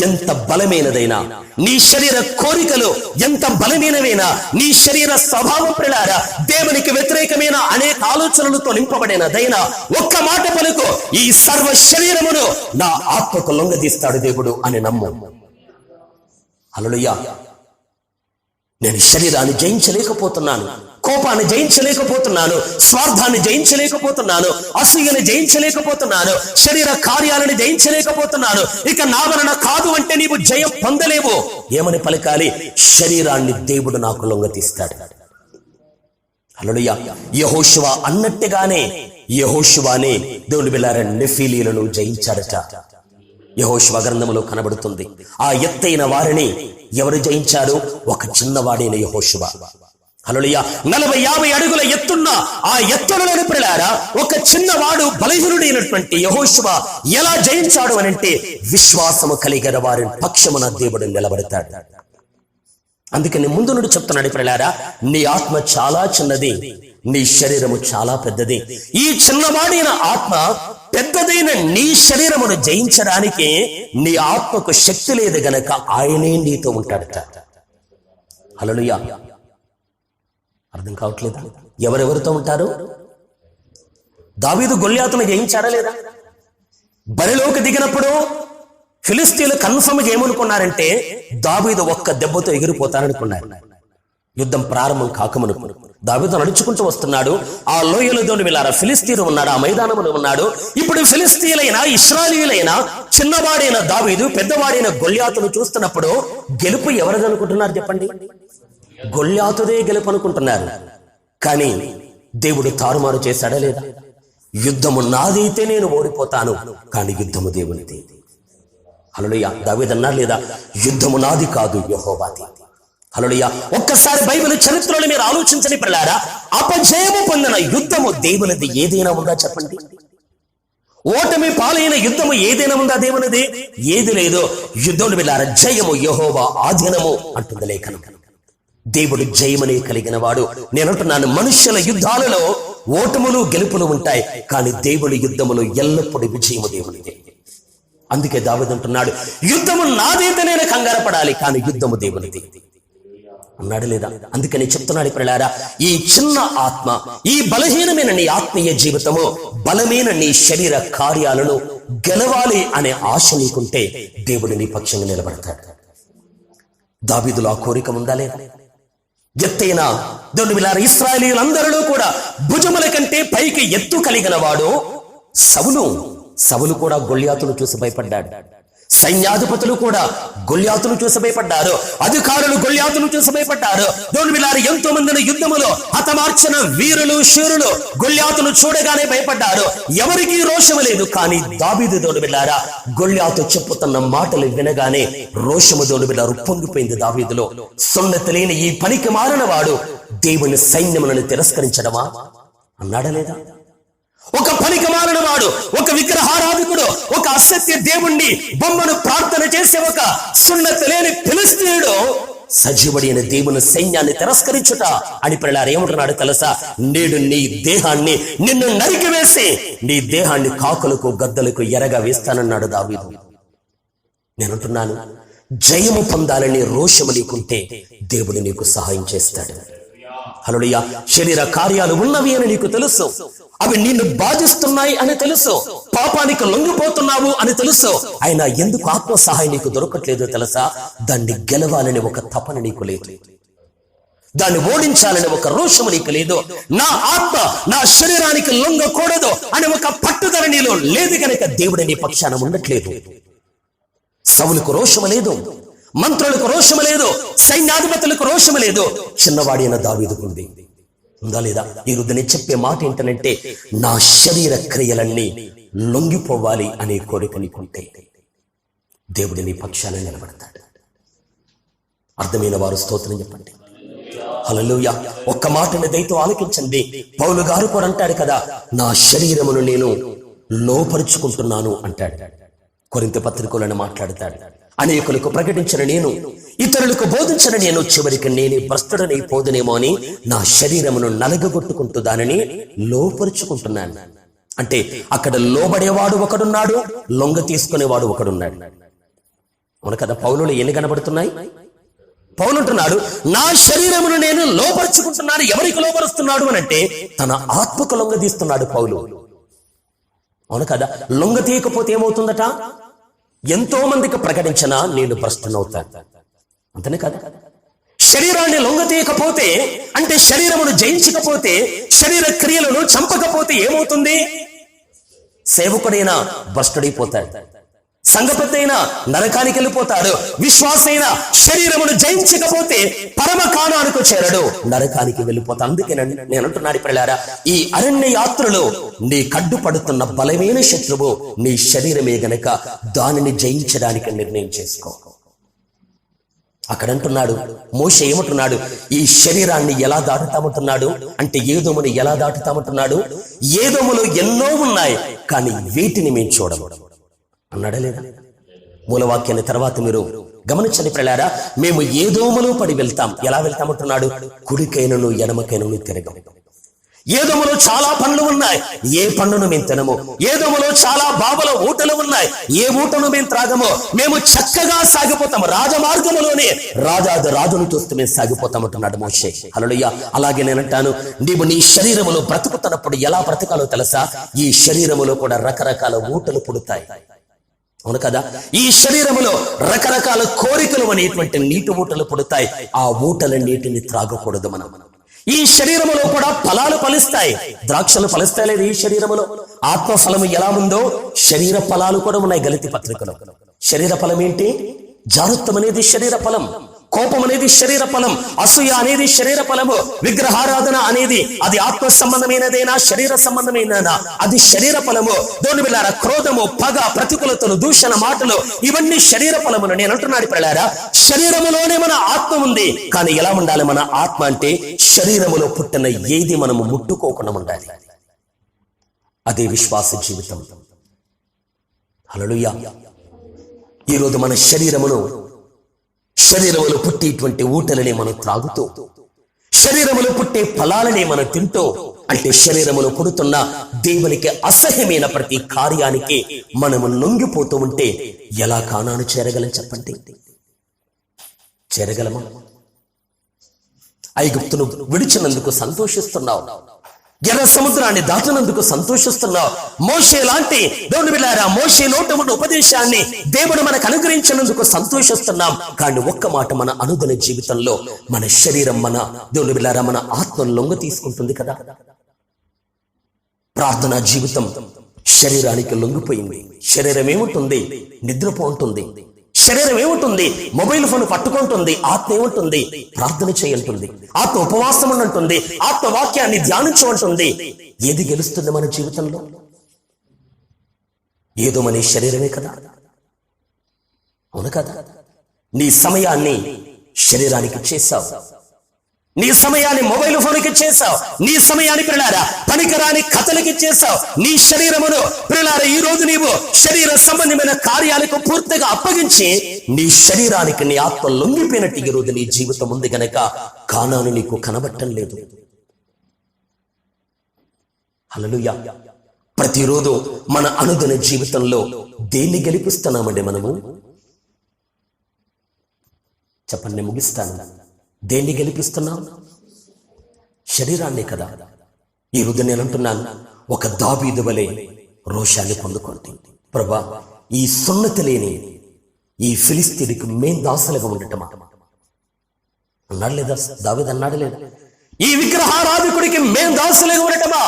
ఎంత బలమైనదైనా, నీ శరీర కోరికలు ఎంత బలమైనవైనా, నీ శరీర స్వభావం పిల్లారా దేవునికి వ్యతిరేకమైన అనేక ఆలోచనలతో నింపబడినదైనా, ఒక్క మాట పలుకు, ఈ సర్వ శరీరమును నా ఆత్మకు లొంగదీస్తాడు దేవుడు అని నమ్ము. హల్లెలూయా. నేను శరీరాన్ని జయించలేకపోతున్నాను, కోపాన్ని జయించలేకపోతున్నాను, స్వార్థాన్ని జయించలేకపోతున్నాను, అసూయని జయించలేకపోతున్నాను, శరీర కార్యాలను జయించలేకపోతున్నాను. ఇక నా వలన కాదు అంటే నీవు జయం పొందలేవు. ఏమని పలకాలి? శరీరాన్ని దేవుడు నాకు లొంగతీస్తాడు. హల్లెలూయా. యెహోషువ అన్నట్టుగానే యెహోషువనే దేవుని బిడ్డలారా నెఫీలీయులను జయించాడట. యెహోషువ గ్రంథములో కనబడుతుంది. ఆ ఎత్తైన వారిని ఎవరు జయించారు? ఒక చిన్నవాడైన యెహోషువ. హల్లెలూయా. 40-50 అడుగుల ఎత్తున్న ఆ ఎత్తులను పిల్లారా, ఒక చిన్నవాడు బలహీనుడైనటువంటి యెహోషువ ఎలా జయించాడు అనంటే విశ్వాసము కలిగిన వారి పక్షమున దేవుడు నిలబడతాడు. అందుకని ముందు నుండి చెప్తున్నాడు పిల్లారా, నీ ఆత్మ చాలా చిన్నది, నీ శరీరము చాలా పెద్దది. ఈ చిన్నవాడైన ఆత్మ పెద్దదైన నీ శరీరమును జయించడానికి నీ ఆత్మకు శక్తి లేదు గనక ఆయనే నీతో ఉంటాడట. హల్లెలూయా. అర్థం కావట్లేదా? ఎవరెవరితో ఉంటారు? దావీదు గొల్యాతును జయించాడా లేదా? బరిలోకి దిగినప్పుడు ఫిలిస్తీన్లు కన్ఫర్మ్గా ఏమనుకున్నారంటే దావీదు ఒక్క దెబ్బతో ఎగిరిపోతాననుకున్నారు. యుద్ధం ప్రారంభం కాకమునుకు దావీదు నడుచుకుంటూ వస్తున్నాడు. ఆ లోయలతోని వెళ్ళారా, ఫిలిస్తీన్ ఉన్నాడు, ఆ మైదానములో ఉన్నాడు. ఇప్పుడు ఫిలిస్తీన్లైనా ఇశ్రాయేలీయులైనా చిన్నవాడైన దావీదు పెద్దవాడైన గొల్యాతును చూస్తున్నప్పుడు గెలుపు ఎవరిది అనుకుంటున్నారు చెప్పండి? గొల్యాతుదే గెలుపు అనుకుంటున్నారు. కానీ దేవుడు తారుమారు చేశాడా లేదా? యుద్ధము నాదైతే నేను ఓడిపోతాను, కానీ యుద్ధము దేవునిది. హల్లెలూయా. దావీదు అన్నారు లేదా, యుద్ధము నాది కాదు యెహోవాది. హల్లెలూయా. ఒక్కసారి బైబిల్ చరిత్రలో మీరు ఆలోచించని పిల్లారా, అపజయము పొందిన యుద్ధము దేవునిది ఏదైనా ఉందా చెప్పండి? ఓటమి పాలైన యుద్ధము ఏదైనా ఉందా దేవునిది? ఏది లేదు. యుద్ధంలో వెళ్ళారా, జయము యెహోవా ఆధీనము అంటుంది లేఖనం. దేవుడు జయమనే కలిగిన వాడు. నేనంటున్నాను, మనుష్యుల యుద్ధాలలో ఓటములు గెలుపులు ఉంటాయి, కానీ దేవుడి యుద్ధములు ఎల్లప్పుడూ విజయము దేవునిదే. అందుకే దావీదు అంటున్నాడు, యుద్ధము నాదైతే నేను కంగారు పడాలి, కానీ యుద్ధము దేవునిది అన్నాడు లేదా? అందుకని చెప్తున్నాడు పిల్లారా, ఈ చిన్న ఆత్మ, ఈ బలహీనమైన నీ ఆత్మీయ జీవితము, బలమైన నీ శరీర కార్యాలను గెలవాలి అనే ఆశ నీకుంటే దేవుడు నీ పక్షంగా నిలబడతాడు. దావీదులో ఆ కోరిక ఉందా లేదా? ఎత్తైన దేవుని ఇశ్రాయేలీయులందరిలో కూడా భుజముల కంటే పైకి ఎత్తు కలిగిన వాడు సౌలు కూడా గొల్యాతును చూసి భయపడ్డాడు. సైన్యాధిపతులు కూడా గొల్యాతును చూసి భయపడ్డారు. అధికారులు గొల్యాతును చూసి భయపడ్డారు. దేవుని ఎంతో మందిని యుద్ధములో హతమార్చిన వీరులు శూరులు గొల్యాతును చూడగానే భయపడ్డారు. ఎవరికీ రోషము లేదు. కానీ దావీదు దేవుని గొల్యాతు చెప్పుతున్న మాటలు వినగానే రోషము దేవుని పొంగిపోయింది దావీదులో. సున్నతి లేని ఈ పనికి మారిన వాడు దేవుని సైన్యములను తిరస్కరించడమా అన్నాడా లేదా? ఒక పనికి మారిన వాడు, ఒక విగ్రహారాధికుడు, ఒక అసత్య దేవుణ్ణి బొమ్మను ప్రార్థన చేసే ఒక సున్నతి లేని ఫిలిస్తీయుడు సజీవుడైన దేవుని సైన్యాన్ని తిరస్కరించుట అని పిల్లారు ఏమంటున్నాడు తెలుసా? నేడు నీ దేహాన్ని నిన్ను నరికివేసి నీ దేహాన్ని కాకులకు గద్దలకు ఎరగా వేస్తానన్నాడు దావీదు. నేనంటున్నాను, జయము పొందాలని రోషము నీకుంటే దేవుడు నీకు సహాయం చేస్తాడు. హల్లెలూయా. శరీర కార్యాలు ఉన్నవి అని నీకు తెలుసు, అవి నిన్ను బాధిస్తున్నాయి అని తెలుసు, పాపానికి లొంగిపోతున్నావు అని తెలుసు. అయినా ఎందుకు ఆత్మ సహాయం నీకు దొరకట్లేదో తెలుసా? దాన్ని గెలవాలని ఒక తపన నీకు లేదు, దాన్ని ఓడించాలని ఒక రోషము నీకు లేదు. నా ఆత్మ నా శరీరానికి లొంగకూడదు అని ఒక పట్టుదల నీలో లేదు కనుక దేవుడు నీ పక్షాన ఉండట్లేదు. సౌలుకు రోషము లేదు, మంత్రులకు రోషము లేదు, సైన్యాధిపతులకు రోషము లేదు. చిన్నవాడైన దావీదుకుంది. ఉందా లేదా? ఈ రోజు నేను చెప్పే మాట ఏంటంటే, నా శరీర క్రియలన్నీ లొంగిపోవాలి అనే కోరిక నీకుంటే దేవుడు నీ పక్షాన నిలబడతాడు. అర్థమైన వారు స్తోత్రం చెప్పండి. హల్లెలూయా. ఒక్క మాటని దయతో ఆలకించండి. పౌలు గారు కూడా అంటాడు కదా, నా శరీరమును నేను లోపరుచుకుంటున్నాను అంటాడు. కొరింథీ పత్రికలను మాట్లాడతాడు. అనేకులకు ప్రకటించిన నేను, ఇతరులకు బోధించిన నేను, చివరికి నేనే భ్రష్టుడనై పోదునేమో అని నా శరీరమును నలగగొట్టుకుంటూ దానిని లోపరుచుకుంటున్నాను. అంటే అక్కడ లోబడేవాడు ఒకడున్నాడు, లొంగ తీసుకునేవాడు ఒకడున్నాడు. అవును కదా? పౌలులో ఎన్ని కనబడుతున్నాయి? పౌలు అంటున్నాడు, నా శరీరమును నేను లోపరుచుకుంటున్నాను. ఎవరికి లోపరుస్తున్నాడు అని అంటే తన ఆత్మకు లొంగ తీస్తున్నాడు పౌలు. అవును కదా? లొంగ తీయకపోతే ఏమవుతుందట? ఎంతో మందికి ప్రకటించిన నేను భ్రష్టునవుతాను. అంతనే కదా? శరీరాన్ని లొంగ తీయకపోతే అంటే శరీరమును జయించకపోతే, శరీర క్రియలను చంపకపోతే ఏమవుతుంది? సేవకుడైనా భ్రష్టుడైపోతాడు, సంఘ పెద్దైనా నరకానికి వెళ్ళిపోతాడు, విశ్వాసైనా శరీరమును జయించకపోతే పరమకాణానికి చేరడు, నరకానికి వెళ్ళిపోతాడు. అందుకే నేను అంటున్నాడు పిల్లారా, ఈ అరణ్య యాత్రలో నీ కడ్డుపడుతున్న బలమైన శత్రువు నీ శరీరమే గనక దానిని జయించడానికి నిర్ణయం చేసుకో. అక్కడ అంటున్నాడు, మోషే ఏమంటున్నాడు, ఈ శరీరాన్ని ఎలా దాటుతామంటున్నాడు అంటే ఏదోమును ఎలా దాటుతామంటున్నాడు, ఏదోములో ఎన్నో ఉన్నాయి కానీ వీటిని మేము చూడము అన్నాడా లేదా? మూలవాక్యాన్ని తర్వాత మీరు గమనించండి ప్రియులారా, మేము ఏదోములో పడి వెళ్తాం. ఎలా వెళ్తామంటున్నాడు? కుడికైనను ఎడమకైనను తిరగం. ఏదోములో చాలా పండ్లు ఉన్నాయి, ఏ పండును మేము తినము. ఏదోములో చాలా బాబుల ఊటలు ఉన్నాయి, ఏ ఊటను మేము త్రాగము. మేము చక్కగా సాగిపోతాము, రాజమార్గములోనే రాజును చూస్తూ మేము సాగిపోతామంటున్నాడు మోషే. హల్లెలూయా. అలాగే నేనంటాను, నీవు నీ శరీరములో బ్రతుకుతున్నప్పుడు ఎలా బ్రతకాలో తెలుసా? ఈ శరీరములో కూడా రకరకాల ఊటలు పుడతాయి, అవును కదా? ఈ శరీరములో రకరకాల కోరికలు అనేటువంటి నీటి ఊటలు పుడతాయి. ఆ ఊటల నీటిని త్రాగకూడదు మనం. ఈ శరీరములో కూడా ఫలాలు ఫలిస్తాయి, ద్రాక్షలు ఫలిస్తాయి లేదు? ఈ శరీరములో ఆత్మ ఫలము ఎలా ఉందో శరీర ఫలాలు కూడా ఉన్నాయి. గలతీ పత్రికలో శరీర ఫలం ఏంటి? జారుత్వం అనేది శరీర ఫలం, కోపం అనేది శరీర ఫలం, అసూయ అనేది శరీర ఫలము, విగ్రహారాధన అనేది అది ఆత్మ సంబంధమైనదేనా శరీర సంబంధమైనదా? అది శరీర ఫలము. దేవుని బిడ్డలారా, క్రోధము, పగ, ప్రతికూలతలు, దూషణ మాటలు ఇవన్నీ శరీర ఫలములు. నేను అంటున్నాడు పిల్లారా, శరీరములోనే మన ఆత్మ ఉంది. కానీ ఎలా ఉండాలి మన ఆత్మ అంటే? శరీరములో పుట్టిన ఏది మనము ముట్టుకోకుండా ఉండాలి. అదే విశ్వాస జీవితం. హల్లెలూయా. ఈరోజు మన శరీరములో పుట్టేటువంటి ఊటలనే మనం త్రాగుతూ, శరీరములో పుట్టే ఫలాలనే మనం తింటూ, అంటే శరీరములో పుడుతున్న దేవునికి అసహ్యమైన ప్రతి కార్యానికి మనము లొంగిపోతూ ఉంటే ఎలా కానాను చేరగలం చెప్పండి? చేరగలమా? ఐగుప్తును విడిచినందుకు సంతోషిస్తున్నావు, ఎర్ర సముద్రాన్ని దాటినందుకు సంతోషిస్తున్నావు. మోషే లాంటి దేవుని బిడ్డలారా, మోషే నోట ఉన్న ఉపదేశాన్ని దేవుడు మనకు అనుగ్రహించినందుకు సంతోషిస్తున్నాం. కానీ ఒక్క మాట, మన అనుదిన జీవితంలో మన శరీరం, మన దేవుని బిడ్డలారా, మన ఆత్మను లొంగ తీసుకుంటుంది కదా. ప్రార్థనా జీవితం శరీరానికి లొంగిపోయింది. శరీరం ఏముంటుంది? నిద్రపోంటుంది. శరీరం ఏముంటుంది? మొబైల్ ఫోన్ పట్టుకుంటుంది. ఆత్మ ఏముంటుంది? ప్రార్థన చేయంటుంది. ఆత్మ ఉపవాసం ఉంటుంది. ఆత్మ వాక్యాన్ని ధ్యానించమంటుంది. ఏది గెలుస్తుంది మన జీవితంలో? ఏదో మన శరీరమే కదా, అవును కదా? నీ సమయాన్ని శరీరానికి చేశావు, నీ సమయాన్ని మొబైల్ ఫోన్కి చేశావు, నీ సమయాన్ని పిల్లారా పనికిరాని కథలకి చేశావు. నీ శరీరమును పిల్లారా ఈ రోజు నీవు శరీర సంబంధమైన కార్యాలకు పూర్తిగా అప్పగించి నీ శరీరానికి నీ ఆత్మ లొంగిపోయినట్టు ఈ రోజు నీ జీవితం ఉంది గనక కానాను నీకు కనబట్టం లేదు. హల్లెలూయా. ప్రతిరోజు మన అనుదిన జీవితంలో దేన్ని గెలిపిస్తున్నామండి మనము? చెప్పండి, ముగిస్తాను. దేన్ని గెలిపిస్తున్నాం? శరీరాన్ని కదా. ఈ రోజు నేను అంటున్నాను, ఒక దావీదు వలె రోషాన్ని పొందుకోండి. ప్రభా, ఈ సున్నతి లేని ఈ ఫిలిస్తీనికి మేం దాసులుగా ఉండటమా అన్నాడు లేదా? దావీదు అన్నాడు లేదా? ఈ విగ్రహారాధికుడికి మేం దాసులుగా ఉండటమా?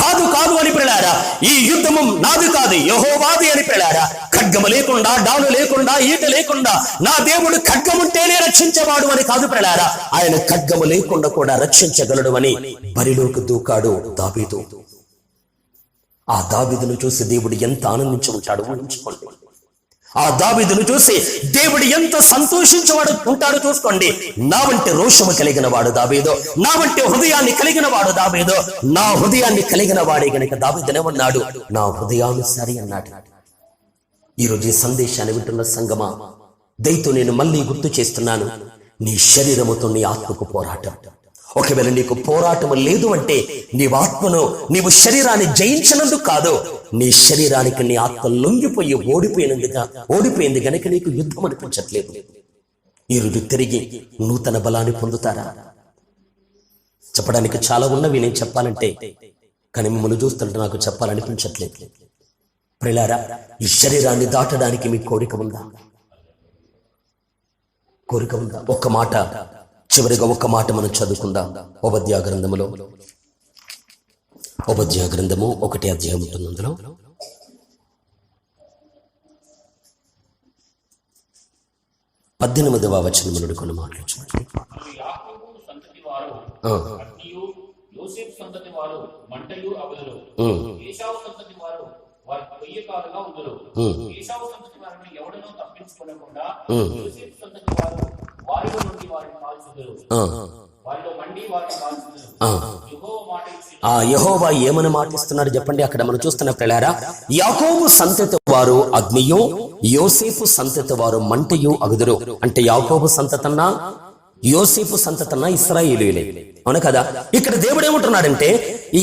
కాదు కాదు అని పిల్లారా, ఈ యుద్ధము నాది కాదు, యెహోవాది అని పిల్లారా. ఖడ్గము లేకుండా, డాలు లేకుండా, ఈట లేకుండా నా దేవుడు ఖడ్గముంటేనే రక్షించేవాడు అని కాదు పిల్లారా, ఆయన ఖడ్గము లేకుండా కూడా రక్షించగలడు అని బరిలోకి దూకాడు దావీదు. ఆ దావీదును చూసి దేవుడు ఎంత ఆనందించి ఉంటాడు ఊహించుకోండి. ఆ దావీదును చూసి దేవుడు ఎంత సంతోషించేవాడు ఉంటాడో చూసుకోండి. నా వంటి రోషము కలిగిన వాడు దావీదు, నా వంటి హృదయాన్ని కలిగిన వాడు దావీదు. నా హృదయాన్ని కలిగిన వాడే గనక దావీదునేమన్నాడు? నా హృదయానుసారి అన్నాడు. ఈరోజు ఈ సందేశాన్ని వింటున్న సంగమా, దయతో నేను మళ్ళీ గుర్తు చేస్తున్నాను, నీ శరీరముతో నీ ఆత్మకు పోరాటం. ఒకవేళ నీకు పోరాటం లేదు అంటే నీవు ఆత్మను, నీవు శరీరాన్ని జయించినందుకు కాదు, నీ శరీరానికి నీ ఆత్మ లొంగిపోయి ఓడిపోయింది గనక నీకు యుద్ధం అనిపించట్లేదు. ఈరోజు తిరిగి నూతన బలాన్ని పొందుతారా? చెప్పడానికి చాలా ఉన్నవి నేను చెప్పాలంటే, కానీ మిమ్మల్ని చూస్తుంటే నాకు చెప్పాలనిపించట్లేదు. ప్రియులారా, ఈ శరీరాన్ని దాటడానికి మీ కోరిక ఉందా? కోరిక ఉందా? ఒక్క మాట, చివరిగా ఒక్క మాట మనం చదువుకుందాం. ఓబద్యా గ్రంథములో, ఓబద్యా గ్రంథము 1వ అధ్యాయం ఉంటుంది. అందులో 18వ వచనం నుండి కొన్ని మాటలు చూడండి. యోసేపు సంతతి వారు మంటయు అవదురు, ఏశావు సంతతి వారు వారి కొయ్యకాలుగా ఉందరు. ఏశావు సంతతి వారిని ఎవడనో తప్పించుకోలేకుండా యోసేపు సంతతి వారు వారిలో నుండి వారిని కాల్చుదురు. వారిలో మండి వారిని కాల్చుదురు. యెహోవా మాట ఇచ్చి ఆ యెహోవా ఏమని మాటిస్తున్నాడు చెప్పండి. అక్కడ మనం చూస్తున్న పిల్లారా, యాకోబు సంతతి వారు అగ్నియు, యోసేపు సంతతి వారు మంటయు అగుదురు. అంటే యాకోబు సంతతన్నా యోసేపు సంతతన్నా ఇశ్రాయేలీయులే, అవును కదా. ఇక్కడ దేవుడు ఏమంటున్నాడంటే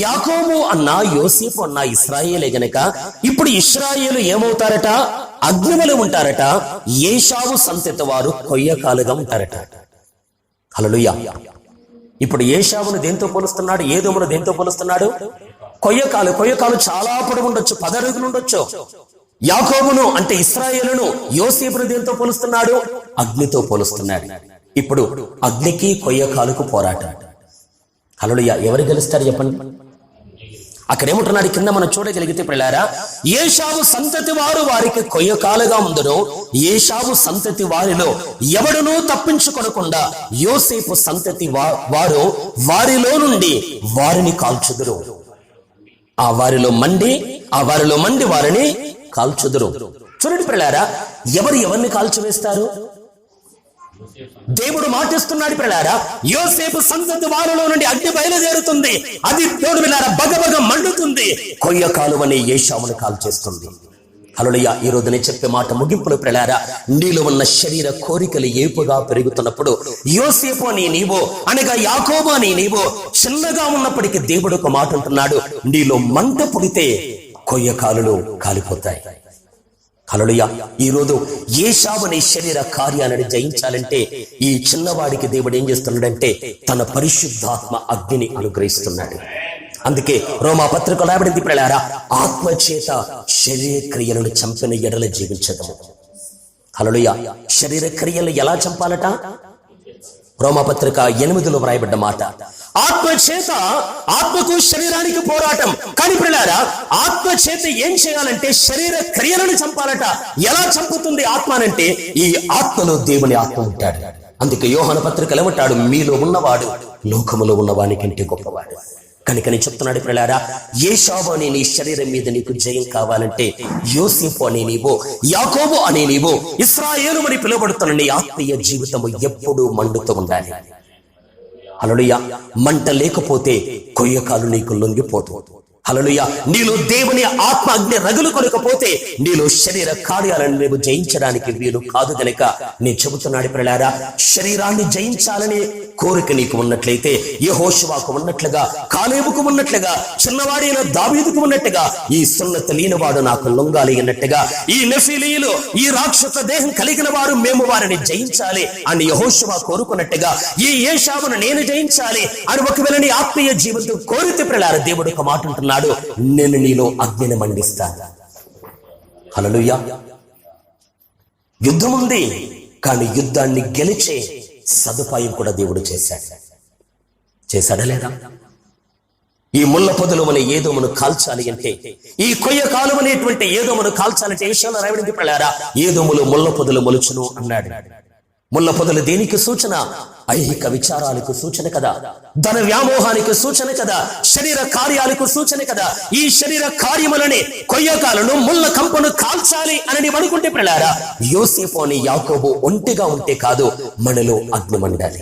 యాకోబు అన్న యోసేపు అన్న ఇశ్రాయేలే గనక ఇప్పుడు ఇశ్రాయేలు ఏమవుతారట? అగ్నివలె ఉంటారట. ఏశావు సంతతి వారు కొయ్యకాలుగా ఉంటారట. హల్లెలూయా. ఇప్పుడు ఏశావును దేంతో పోలుస్తున్నాడు? ఏదోమును దేంతో పోలుస్తున్నాడు? కొయ్యకాలు చాలా పొడవు ఉండొచ్చు, 10 అడుగులు ఉండొచ్చు. యాకోబును అంటే ఇశ్రాయేలును యోసేపును దేంతో పోలుస్తున్నాడు? అగ్నితో పోలుస్తున్నాడు. ఇప్పుడు అగ్నికి కొయ్యకాలుకు పోరాటం. హల్లెలూయా. ఎవరు గెలుస్తారు చెప్పండి? అక్కడ ఏమంటున్నాడు కింద మనం చూడగలిగితే పిల్లారా, ఏశావు సంతతి వారు వారికి కొయ్యకాలుగా ఉందరు. ఏశావు సంతతి వారిలో ఎవడునూ తప్పించుకొనకుండా యోసేపు సంతతి వారు వారిలో నుండి వారిని కాల్చుదురు. ఆ వారిలో మండి వారిని కాల్చుదురు. చూడండి పిల్లారా, ఎవరిని కాల్చివేస్తారు? దేవుడు మాటిస్తున్నాడు పిల్లారా, యోసేపు సంతతి వారిలో నుండి అగ్ని బయలుదేరుతుంది. అది దేవుడు పిల్లారా బగబగ మండుతుంది. కొయ్య కాలువని ఏశావును కాల్చేస్తుంది. హల్లెలూయా. ఈ రోజు నేను చెప్పే మాట ముగింపులో పిల్లారా, నీలో ఉన్న శరీర కోరికలు ఏపుగా పెరుగుతున్నప్పుడు యోసేపు అని నీవో అనగా యాకోబు అని నీవో చిన్నగా ఉన్నప్పటికీ దేవుడు ఒక మాట అంటున్నాడు, నీలో మంట పుడితే కొయ్య కాలులు కాలిపోతాయి. హల్లెలూయా. ఈ రోజు ఏశావుని శరీర కార్యాలను జయించాలంటే ఈ చిన్నవాడికి దేవుడు ఏం చేస్తున్నాడంటే తన పరిశుద్ధాత్మ అగ్నిని అనుగ్రహిస్తున్నాడు. అందుకే రోమా పత్రికలో రాయబడింది పిల్లారా, ఆత్మ చేత శరీర క్రియలను చంపిన ఎడల జీవించదము. హల్లెలూయా. శరీర క్రియలు ఎలా చంపాలట? రోమపత్రిక 8లో వ్రాయబడ్డ మాట. ఆత్మ చేత ఆత్మకు శరీరానికి పోరాటం. కానీ పిల్లారా, ఆత్మ చేత ఏం చేయాలంటే శరీర క్రియలను చంపాలట. ఎలా చంపుతుంది ఆత్మ అంటే ఈ ఆత్మలో దేవుని ఆత్మ ఉంటాడు. అందుకే యోహాను పత్రికలో ఏమంటాడు, మీలో ఉన్నవాడు లోకములో ఉన్నవాని కంటే గొప్పవాడు. కనుక నేను చెప్తున్నాడు పిల్లారా, ఏశావు అనే నీ శరీరం మీద నీకు జయం కావాలంటే యోసేపు అనే నీవో యాకోబు అనే నీవో ఇశ్రాయేలు అని పిలువబడుతున్న నీ ఆత్మీయ జీవితము ఎప్పుడూ మండుతూ ఉండాలి. హల్లెలూయా. మంట లేకపోతే కొయ్యకాలు నీకు లొంగిపోతుంది. హల్లెలూయా. నీలో దేవుని ఆత్మ అగ్ని రగులు కొనకపోతే నీలో శరీర కార్యాలను నీవు జయించడానికి వీలు కాదు. గనుక నేను చెబుతున్నాడు పిల్లారా, శరీరాన్ని జయించాలని కోరిక నీకు ఉన్నట్లయితే యెహోషువకు ఉన్నట్లుగా, కాలేబుకు ఉన్నట్లుగా, చిన్నవాడైన దావీదుకు ఉన్నట్టుగా ఈ సున్నతి లేనివాడు నాకు లొంగాలి అన్నట్టుగా ఈ నెఫీలీయులు ఈ రాక్షస దేహం కలిగిన వారు మేము వారిని జయించాలి అని యెహోషువ కోరుకున్నట్టుగా ఈ ఏశావును నేను జయించాలి అని ఒకవేళ నీ ఆత్మీయ జీవితం కోరితే పిల్లారా, దేవుడు ఒక మాట అంటున్నాడు, నేను నీలో అగ్నిని మండిస్తాను. హల్లెలూయా. యుద్ధం ఉంది, కానీ యుద్ధాన్ని గెలిచే సదుపాయం కూడా దేవుడు చేశాడా లేదా? ఈ ముళ్ళ పొదలువని ఏదోమును కాల్చాలి అంటే, ఈ కొయ్య కాలువనేటువంటి ఏదోమును కాల్చాలంటే విషయంలో రాయబడింది పిల్లారా, ఏదోములు ముళ్ళ పొదలు మొలుచును అన్నాడు. ముళ్ళ పొదలు దేనికి సూచన? ఐహిక విచారాలకు సూచన కదా, ధన వ్యామోహానికి సూచన కదా, శరీర కార్యాలకు సూచన కదా. ఈ శరీర కార్యములని కొయ్యకాలను ముళ్ళ కంపను కాల్చాలి అని అనుకుంటే పిల్లారా, యోసేపు అని యాకోబు ఒంటిగా ఉంటే కాదు, మనలో అగ్ని మండాలి.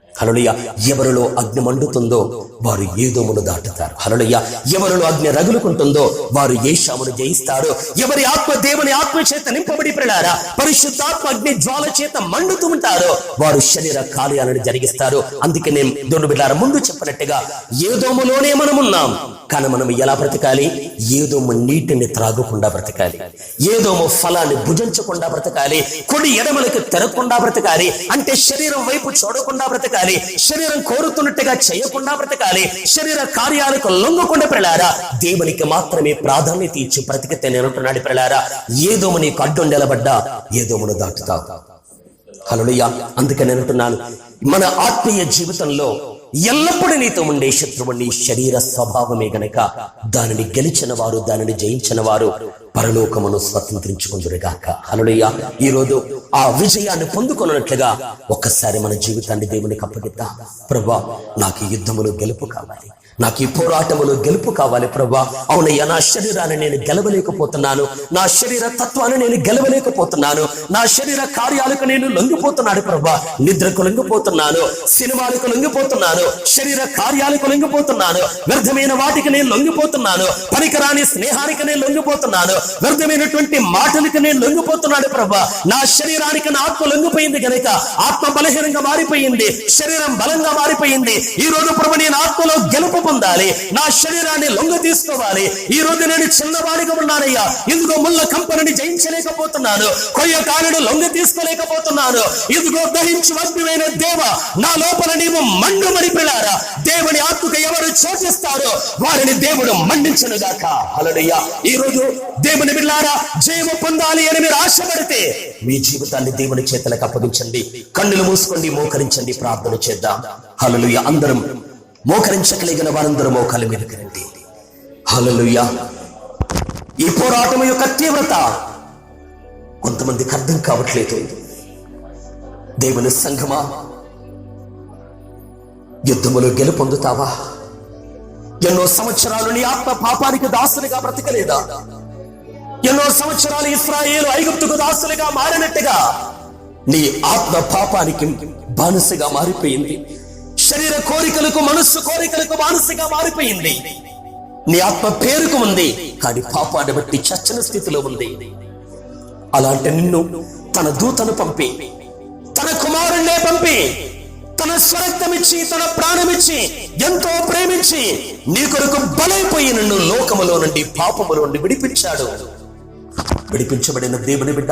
హల్లెలూయా. ఎవరిలో అగ్ని మండుతుందో వారు ఏదోమును దాటుతారు. హల్లెలూయా. ఎవరిలో అగ్ని రగులుకుంటుందో వారు ఏశావును జయిస్తారు. ఎవరి ఆత్మ దేవుని ఆత్మ చేత నింపబడి పిల్లారా పరిశుద్ధాత్మ అగ్ని జ్వాల చేత మండుతూ ఉంటారో వారు శరీర కార్యాలను జరిగిస్తారు. అందుకే నేను దేవుని బిడ్డలారా ముందు చెప్పినట్టుగా ఏదోములోనే మనమున్నాం, కానీ మనం ఎలా బ్రతకాలి? ఏదోము నీటిని త్రాగకుండా బ్రతకాలి, ఏదోము ఫలాన్ని భుజించకుండా బ్రతకాలి, కుడి ఎడమలకు తెరకుండా బ్రతకాలి. అంటే శరీరం వైపు చూడకుండా బ్రతకాలి, శరీరం కోరుతున్నట్టుగా చేయకుండా బ్రతకాలి, శరీర కార్యాలకు లొంగకుండా పిల్లారా దేవునికి మాత్రమే ప్రాధాన్యత ఇచ్చి బ్రతికితే నేను అంటున్నాడు పిల్లారా, ఏదోము నీకు అడ్డు నిలబడ్డా ఏదోమును దాటుతావు. హల్లెలూయా. అందుకని నేను అంటున్నాను, మన ఆత్మీయ జీవితంలో ఎల్లప్పుడూ నీతో ఉండే శత్రువు నీ శరీర స్వభావమే గనక దానిని గెలిచిన వారు, దానిని జయించిన వారు పరలోకమును స్వతంత్రించుకుందురుగాక. హల్లెలూయా. ఈ రోజు ఆ విజయాన్ని పొందుకున్నట్లుగా ఒక్కసారి మన జీవితాన్ని దేవునికి అప్పగిద్దాం. ప్రభువా, నాకు యుద్ధములో గెలుపు కావాలి, నాకు ఈ పోరాటములో గెలుపు కావాలి ప్రభా. అవునయ్యా, నా శరీరాన్ని నేను గెలవలేకపోతున్నాను, నా శరీర తత్వాన్ని నేను గెలవలేకపోతున్నాను, నా శరీర కార్యాలకు నేను లొంగిపోతున్నాను ప్రభా. నిద్రకు లొంగిపోతున్నాను, సినిమాలకు లొంగిపోతున్నాను, శరీర కార్యాలకు లొంగిపోతున్నాను, వ్యర్థమైన వాటికి నేను లొంగిపోతున్నాను, పనికిరాని స్నేహానికి నేను లొంగిపోతున్నాను, వ్యర్థమైనటువంటి మాటలకు నేను లొంగిపోతున్నాను ప్రభా. నా శరీరానికి నా ఆత్మ లొంగిపోయింది కనుక ఆత్మ బలహీనంగా మారిపోయింది, శరీరం బలంగా మారిపోయింది. ఈ రోజు ప్రభు నేను ఆత్మలో గెలుపు పొందాలి, నా శరీరాన్ని లొంగ తీసుకోవాలి. ఈ రోజు నేను చిన్నవాడిగా ఉన్నానయ్యా, ఇదిగో ముళ్ళ కంపనిని జయించలేకపోతున్నాను, కొయ్య కాలును లొంగ తీసుకోలేకపోతున్నాను. ఇదిగో దహించి వస్తువైన దేవ, నా లోపల నీవు మండుమని పిల్లారా. దేవుని ఆత్మకు ఎవరు చోటిస్తారో వారిని దేవుడు మండించనుగాక. హల్లెలూయా. ఈ రోజు దేవుని బిడ్డలారా, జయము పొందాలి అని మీరు ఆశపడితే మీ జీవితాన్ని దేవుని చేతులకు అప్పగించండి. కన్నులు మూసుకోండి, మోకరించండి, ప్రార్థన చేద్దాం. హల్లెలూయా. అందరం మోకరించగలిగిన వారందరూ మోకాళ్ళ మీదకి రండి. హల్లెలూయా. ఈ పోరాటం యొక్క తీవ్రత కొంతమందికి అర్థం కావట్లేదు. దేవుని సంఘమా, యుద్ధములో గెలుపొందుతావా? ఎన్నో సంవత్సరాలు నీ ఆత్మ పాపానికి దాసులుగా బ్రతకలేదా? ఎన్నో సంవత్సరాలు ఇశ్రాయేలు ఐగుప్తుకు దాసులుగా మారినట్టుగా నీ ఆత్మ పాపానికి బానిసగా మారిపోయింది. శరీర కోరికలకు, మనస్సు కోరికలకు బానిసగా మారిపోయింది. నీ ఆత్మ పేరుకు ఉంది, కానీ పాపాన్ని బట్టి చచ్చిన స్థితిలో ఉంది. అలాంటి నిన్ను తన దూతను పంపి, తన కుమారుణ్ణే పంపి, తన స్వరక్తమిచ్చి, తన ప్రాణమిచ్చి, ఎంతో ప్రేమించి నీ కొరకు బలైపోయి నిన్ను లోకములో నుండి, పాపములో నుండి విడిపించాడు. విడిపించబడిన దేవుని బిడ్డ,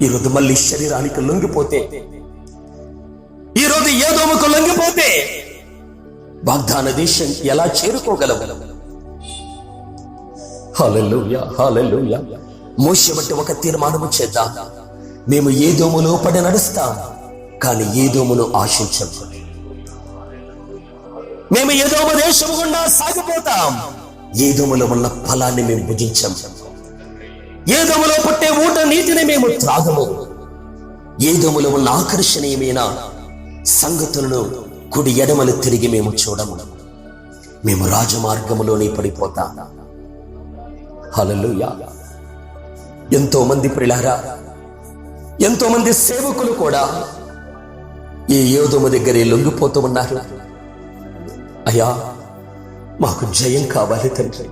ఈరోజు మళ్ళీ శరీరానికి లొంగిపోతే, ఈరోజు ఏదోముకు లొంగిపోతే వాగ్దాన దేశం ఎలా చేరుకోగలవు? హల్లెలూయా, హల్లెలూయా. మోషే బట్టి ఒక తీర్మానము చేద్దాం. మేము ఏదోములో పడి నడుస్తాం, కానీ ఏదోమును ఆశించం. మేము ఏదోము దేశము గుండా సాగిపోతాం, ఏదోములో ఉన్న ఫలాన్ని మేము భుజించం. ఏదోములో పుట్టే ఊట నీటిని మేము త్రాగము. ఏదోములో ఉన్న ఆకర్షణీయమైన సంగతులను కుడి ఎడమలు తిరిగి మేము చూడము. మేము రాజమార్గములోనే పడిపోతాం. హల్లెలూయా. ఎంతో మంది ప్రియులారా, ఎంతో మంది సేవకులు కూడా ఈ యోధము దగ్గరే లొంగిపోతూ ఉన్నారు. అయ్యా, మాకు జయం కావాలి తండ్రి,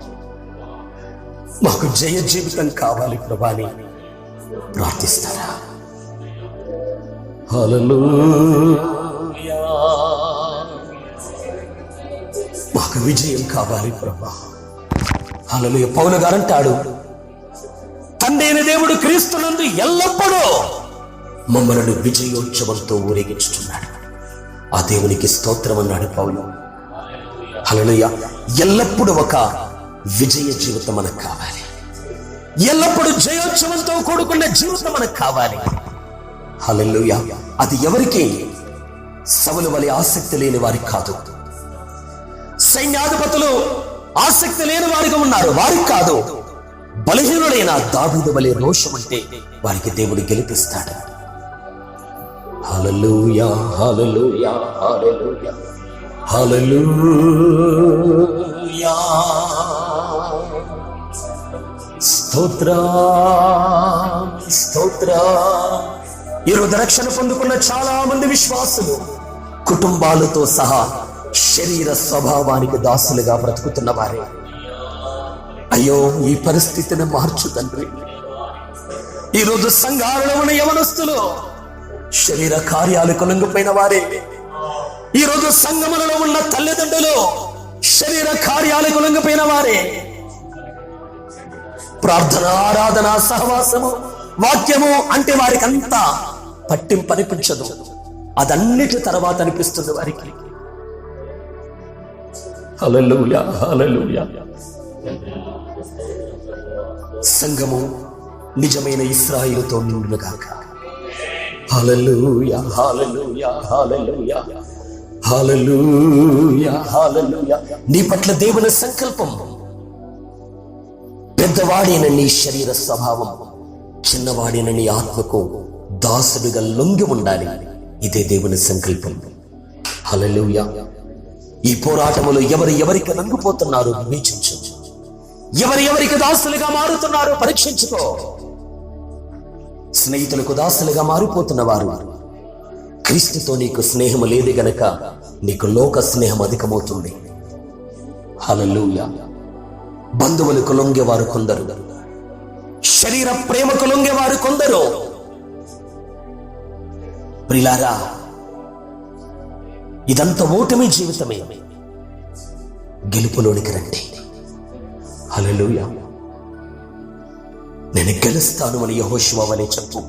మాకు జయ జీవితం కావాలి ప్రభా అని ప్రార్థిస్తారా? హల్లెలూయా. మాకు విజయం కావాలి ప్రభా. హల్లెలూయా. పౌలు గారు అంటాడు, తండ్రి అయిన దేవుడు క్రీస్తునందు ఎల్లప్పుడూ మమ్మలను విజయోత్సవంతో ఊరేగించుతున్నాడు. ఆ దేవునికి స్తోత్రం అన్నాడు పౌలు. హల్లెలూయా. ఎల్లప్పుడూ ఒక విజయ జీవితం మనకు కావాలి. ఎల్లప్పుడూ జయోత్సవంతో కూడుకున్న జీవితం మనకు కావాలి. హల్లెలూయా. అది ఎవరికి? సౌలు వలె ఆసక్తి లేని వారికి కాదు. సైన్యాధిపతులు ఆసక్తి లేని వారిగా ఉన్నారు, వారికి కాదు. బలహీనుడైన దావీదు వలె రోషం అంటే వారికి దేవుడు గెలిపిస్తాడు. హల్లెలూయా, హల్లెలూయా, హల్లెలూయా, హల్లెలూయా. స్తోత్రం, స్తోత్రం. ఈరోజు రక్షణ పొందుకున్న చాలా మంది విశ్వాసులు కుటుంబాలతో సహా శరీర స్వభావానికి దాసులుగా బ్రతుకుతున్న వారే. అయ్యో, ఈ పరిస్థితిని మార్చు తండ్రి. ఈరోజు సంఘాలలో ఉన్న యవనస్తులు శరీర కార్యాలకు లొంగిపోయిన వారే. ఈరోజు సంఘములలో ఉన్న తల్లిదండ్రులు శరీర కార్యాలకు లొంగిపోయిన వారే. ప్రార్థన, ఆరాధన, సహవాసము, వాక్యము అంటే వారికి అంతా పట్టింపు అనిపించదు. అదన్నిటి తర్వాత అనిపిస్తుంది వారికి. హల్లెలూయా, హల్లెలూయా. సంఘము నిజమైన ఇశ్రాయేలుతో నిండుగాక. హల్లెలూయా, హల్లెలూయా, హల్లెలూయా, హల్లెలూయా, హల్లెలూయా. నీ పట్ల దేవుని సంకల్పం పెద్దవాడైన నీ శరీర స్వభావం, చిన్నవాడైన నీ ఆత్మకు దాసుడిగా లొంగి ఉండాలి. ఇదే దేవుని సంకల్పం. హల్లెలూయా. ఈ పోరాటములో ఎవరికి నంగిపోతున్నారో వివేచించు. ఎవరికి దాసులుగా మారుతున్నారో పరీక్షించుకో. స్నేహితులకు దాసులుగా మారిపోతున్న వారు, క్రీస్తుతో నీకు స్నేహము లేదు గనక నీకు లోక స్నేహం అధికమవుతుంది. హల్లెలూయా. బంధువులకు లొంగేవారు కొందరు, శరీర ప్రేమకు లొంగేవారు కొందరు. ప్రియులారా, ఇదంతా ఓటమి జీవితమే. గెలుపులోనికి రండి. హల్లెలూయా. నేను గెలుస్తాను అని యెహోషువ వలె చెప్పు.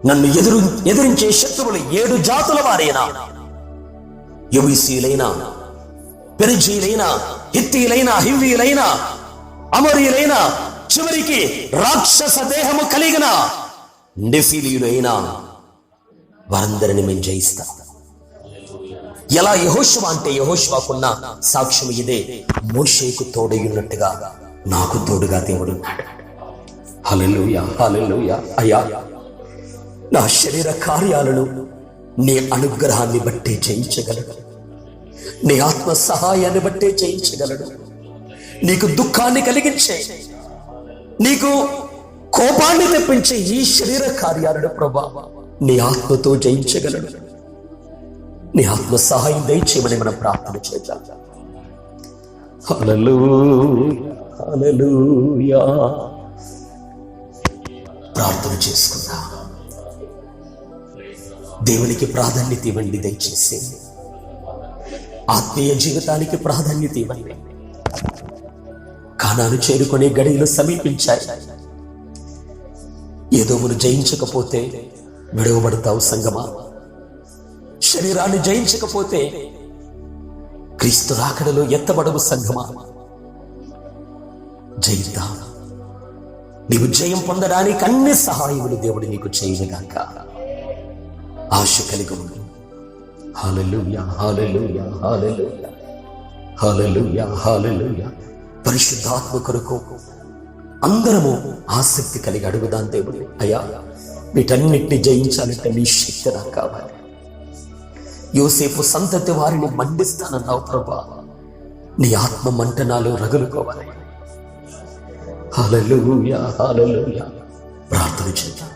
నన్ను ఎదిరించే శత్రువులు 7 జాతుల వారైనా, యెబూసీయులైనా, పెరిజీయులైనా, హిత్తీయులైనా, హివ్వీయులైనా, అమోరీయులైనా, చివరికి రాక్షస దేహము కలిగిన నెఫీలీయులైనా వారందరిని మేము జయిస్తాం. ఎలా యెహోషువ అంటే యెహోషువకున్న సాక్ష్యం ఇదే. మోషేకు తోడయ్యున్నట్టుగా నాకు తోడుగా దేవుడు ఉన్నాడు. హల్లెలూయా, హల్లెలూయా. అయ్యా, నా శరీర కార్యాలను నీ అనుగ్రహాన్ని బట్టే జయించగలడు. నీ ఆత్మ సహాయాన్ని బట్టే జయించగలడు. నీకు దుఃఖాన్ని కలిగించే, నీకు కోపాన్ని తెప్పించే ఈ శరీర కార్యాలను ప్రభువా నీ ఆత్మతో జయించగలడు. నీ ఆత్మ సహాయం దయచేయమని మనం ప్రార్థన చేద్దాం. హల్లెలూయా, హల్లెలూయా. ప్రార్థన చేసుకుందాం. దేవునికి ప్రాధాన్యత ఇవ్వండి. దయచేసి ఆత్మీయ జీవితానికి ప్రాధాన్యత ఇవ్వండి. కానాను చేరుకునే గడియలు సమీపించాయి. ఏదోమును జయించకపోతే విడవబడతావు సంగమా. శరీరాన్ని జయించకపోతే క్రీస్తు రాకడలో ఎత్తబడవు సంగమా. జయిద్దాం. నీవు జయం పొందడానికి అన్ని సహాయములు దేవుడు నీకు చేయగాక. ఆశ కలిగి ఉండు. హల్లెలూయా, హల్లెలూయా, హల్లెలూయా, హల్లెలూయా, హల్లెలూయా. పరిశుద్ధాత్మ కొరకు అందరము ఆసక్తి కలిగి అడుగుదాం. దేవుడు, అయ్యా వీటన్నిటిని జయించాలంటే నీ శక్తి నాకు కావాలి. యోసేపు సంతతి వారిని మండిస్తానన్నావు ప్రభా. నీ ఆత్మ మంట నాలో రగులుకోవాలి. హల్లెలూయా, హల్లెలూయా. ప్రార్థన చేద్దాం.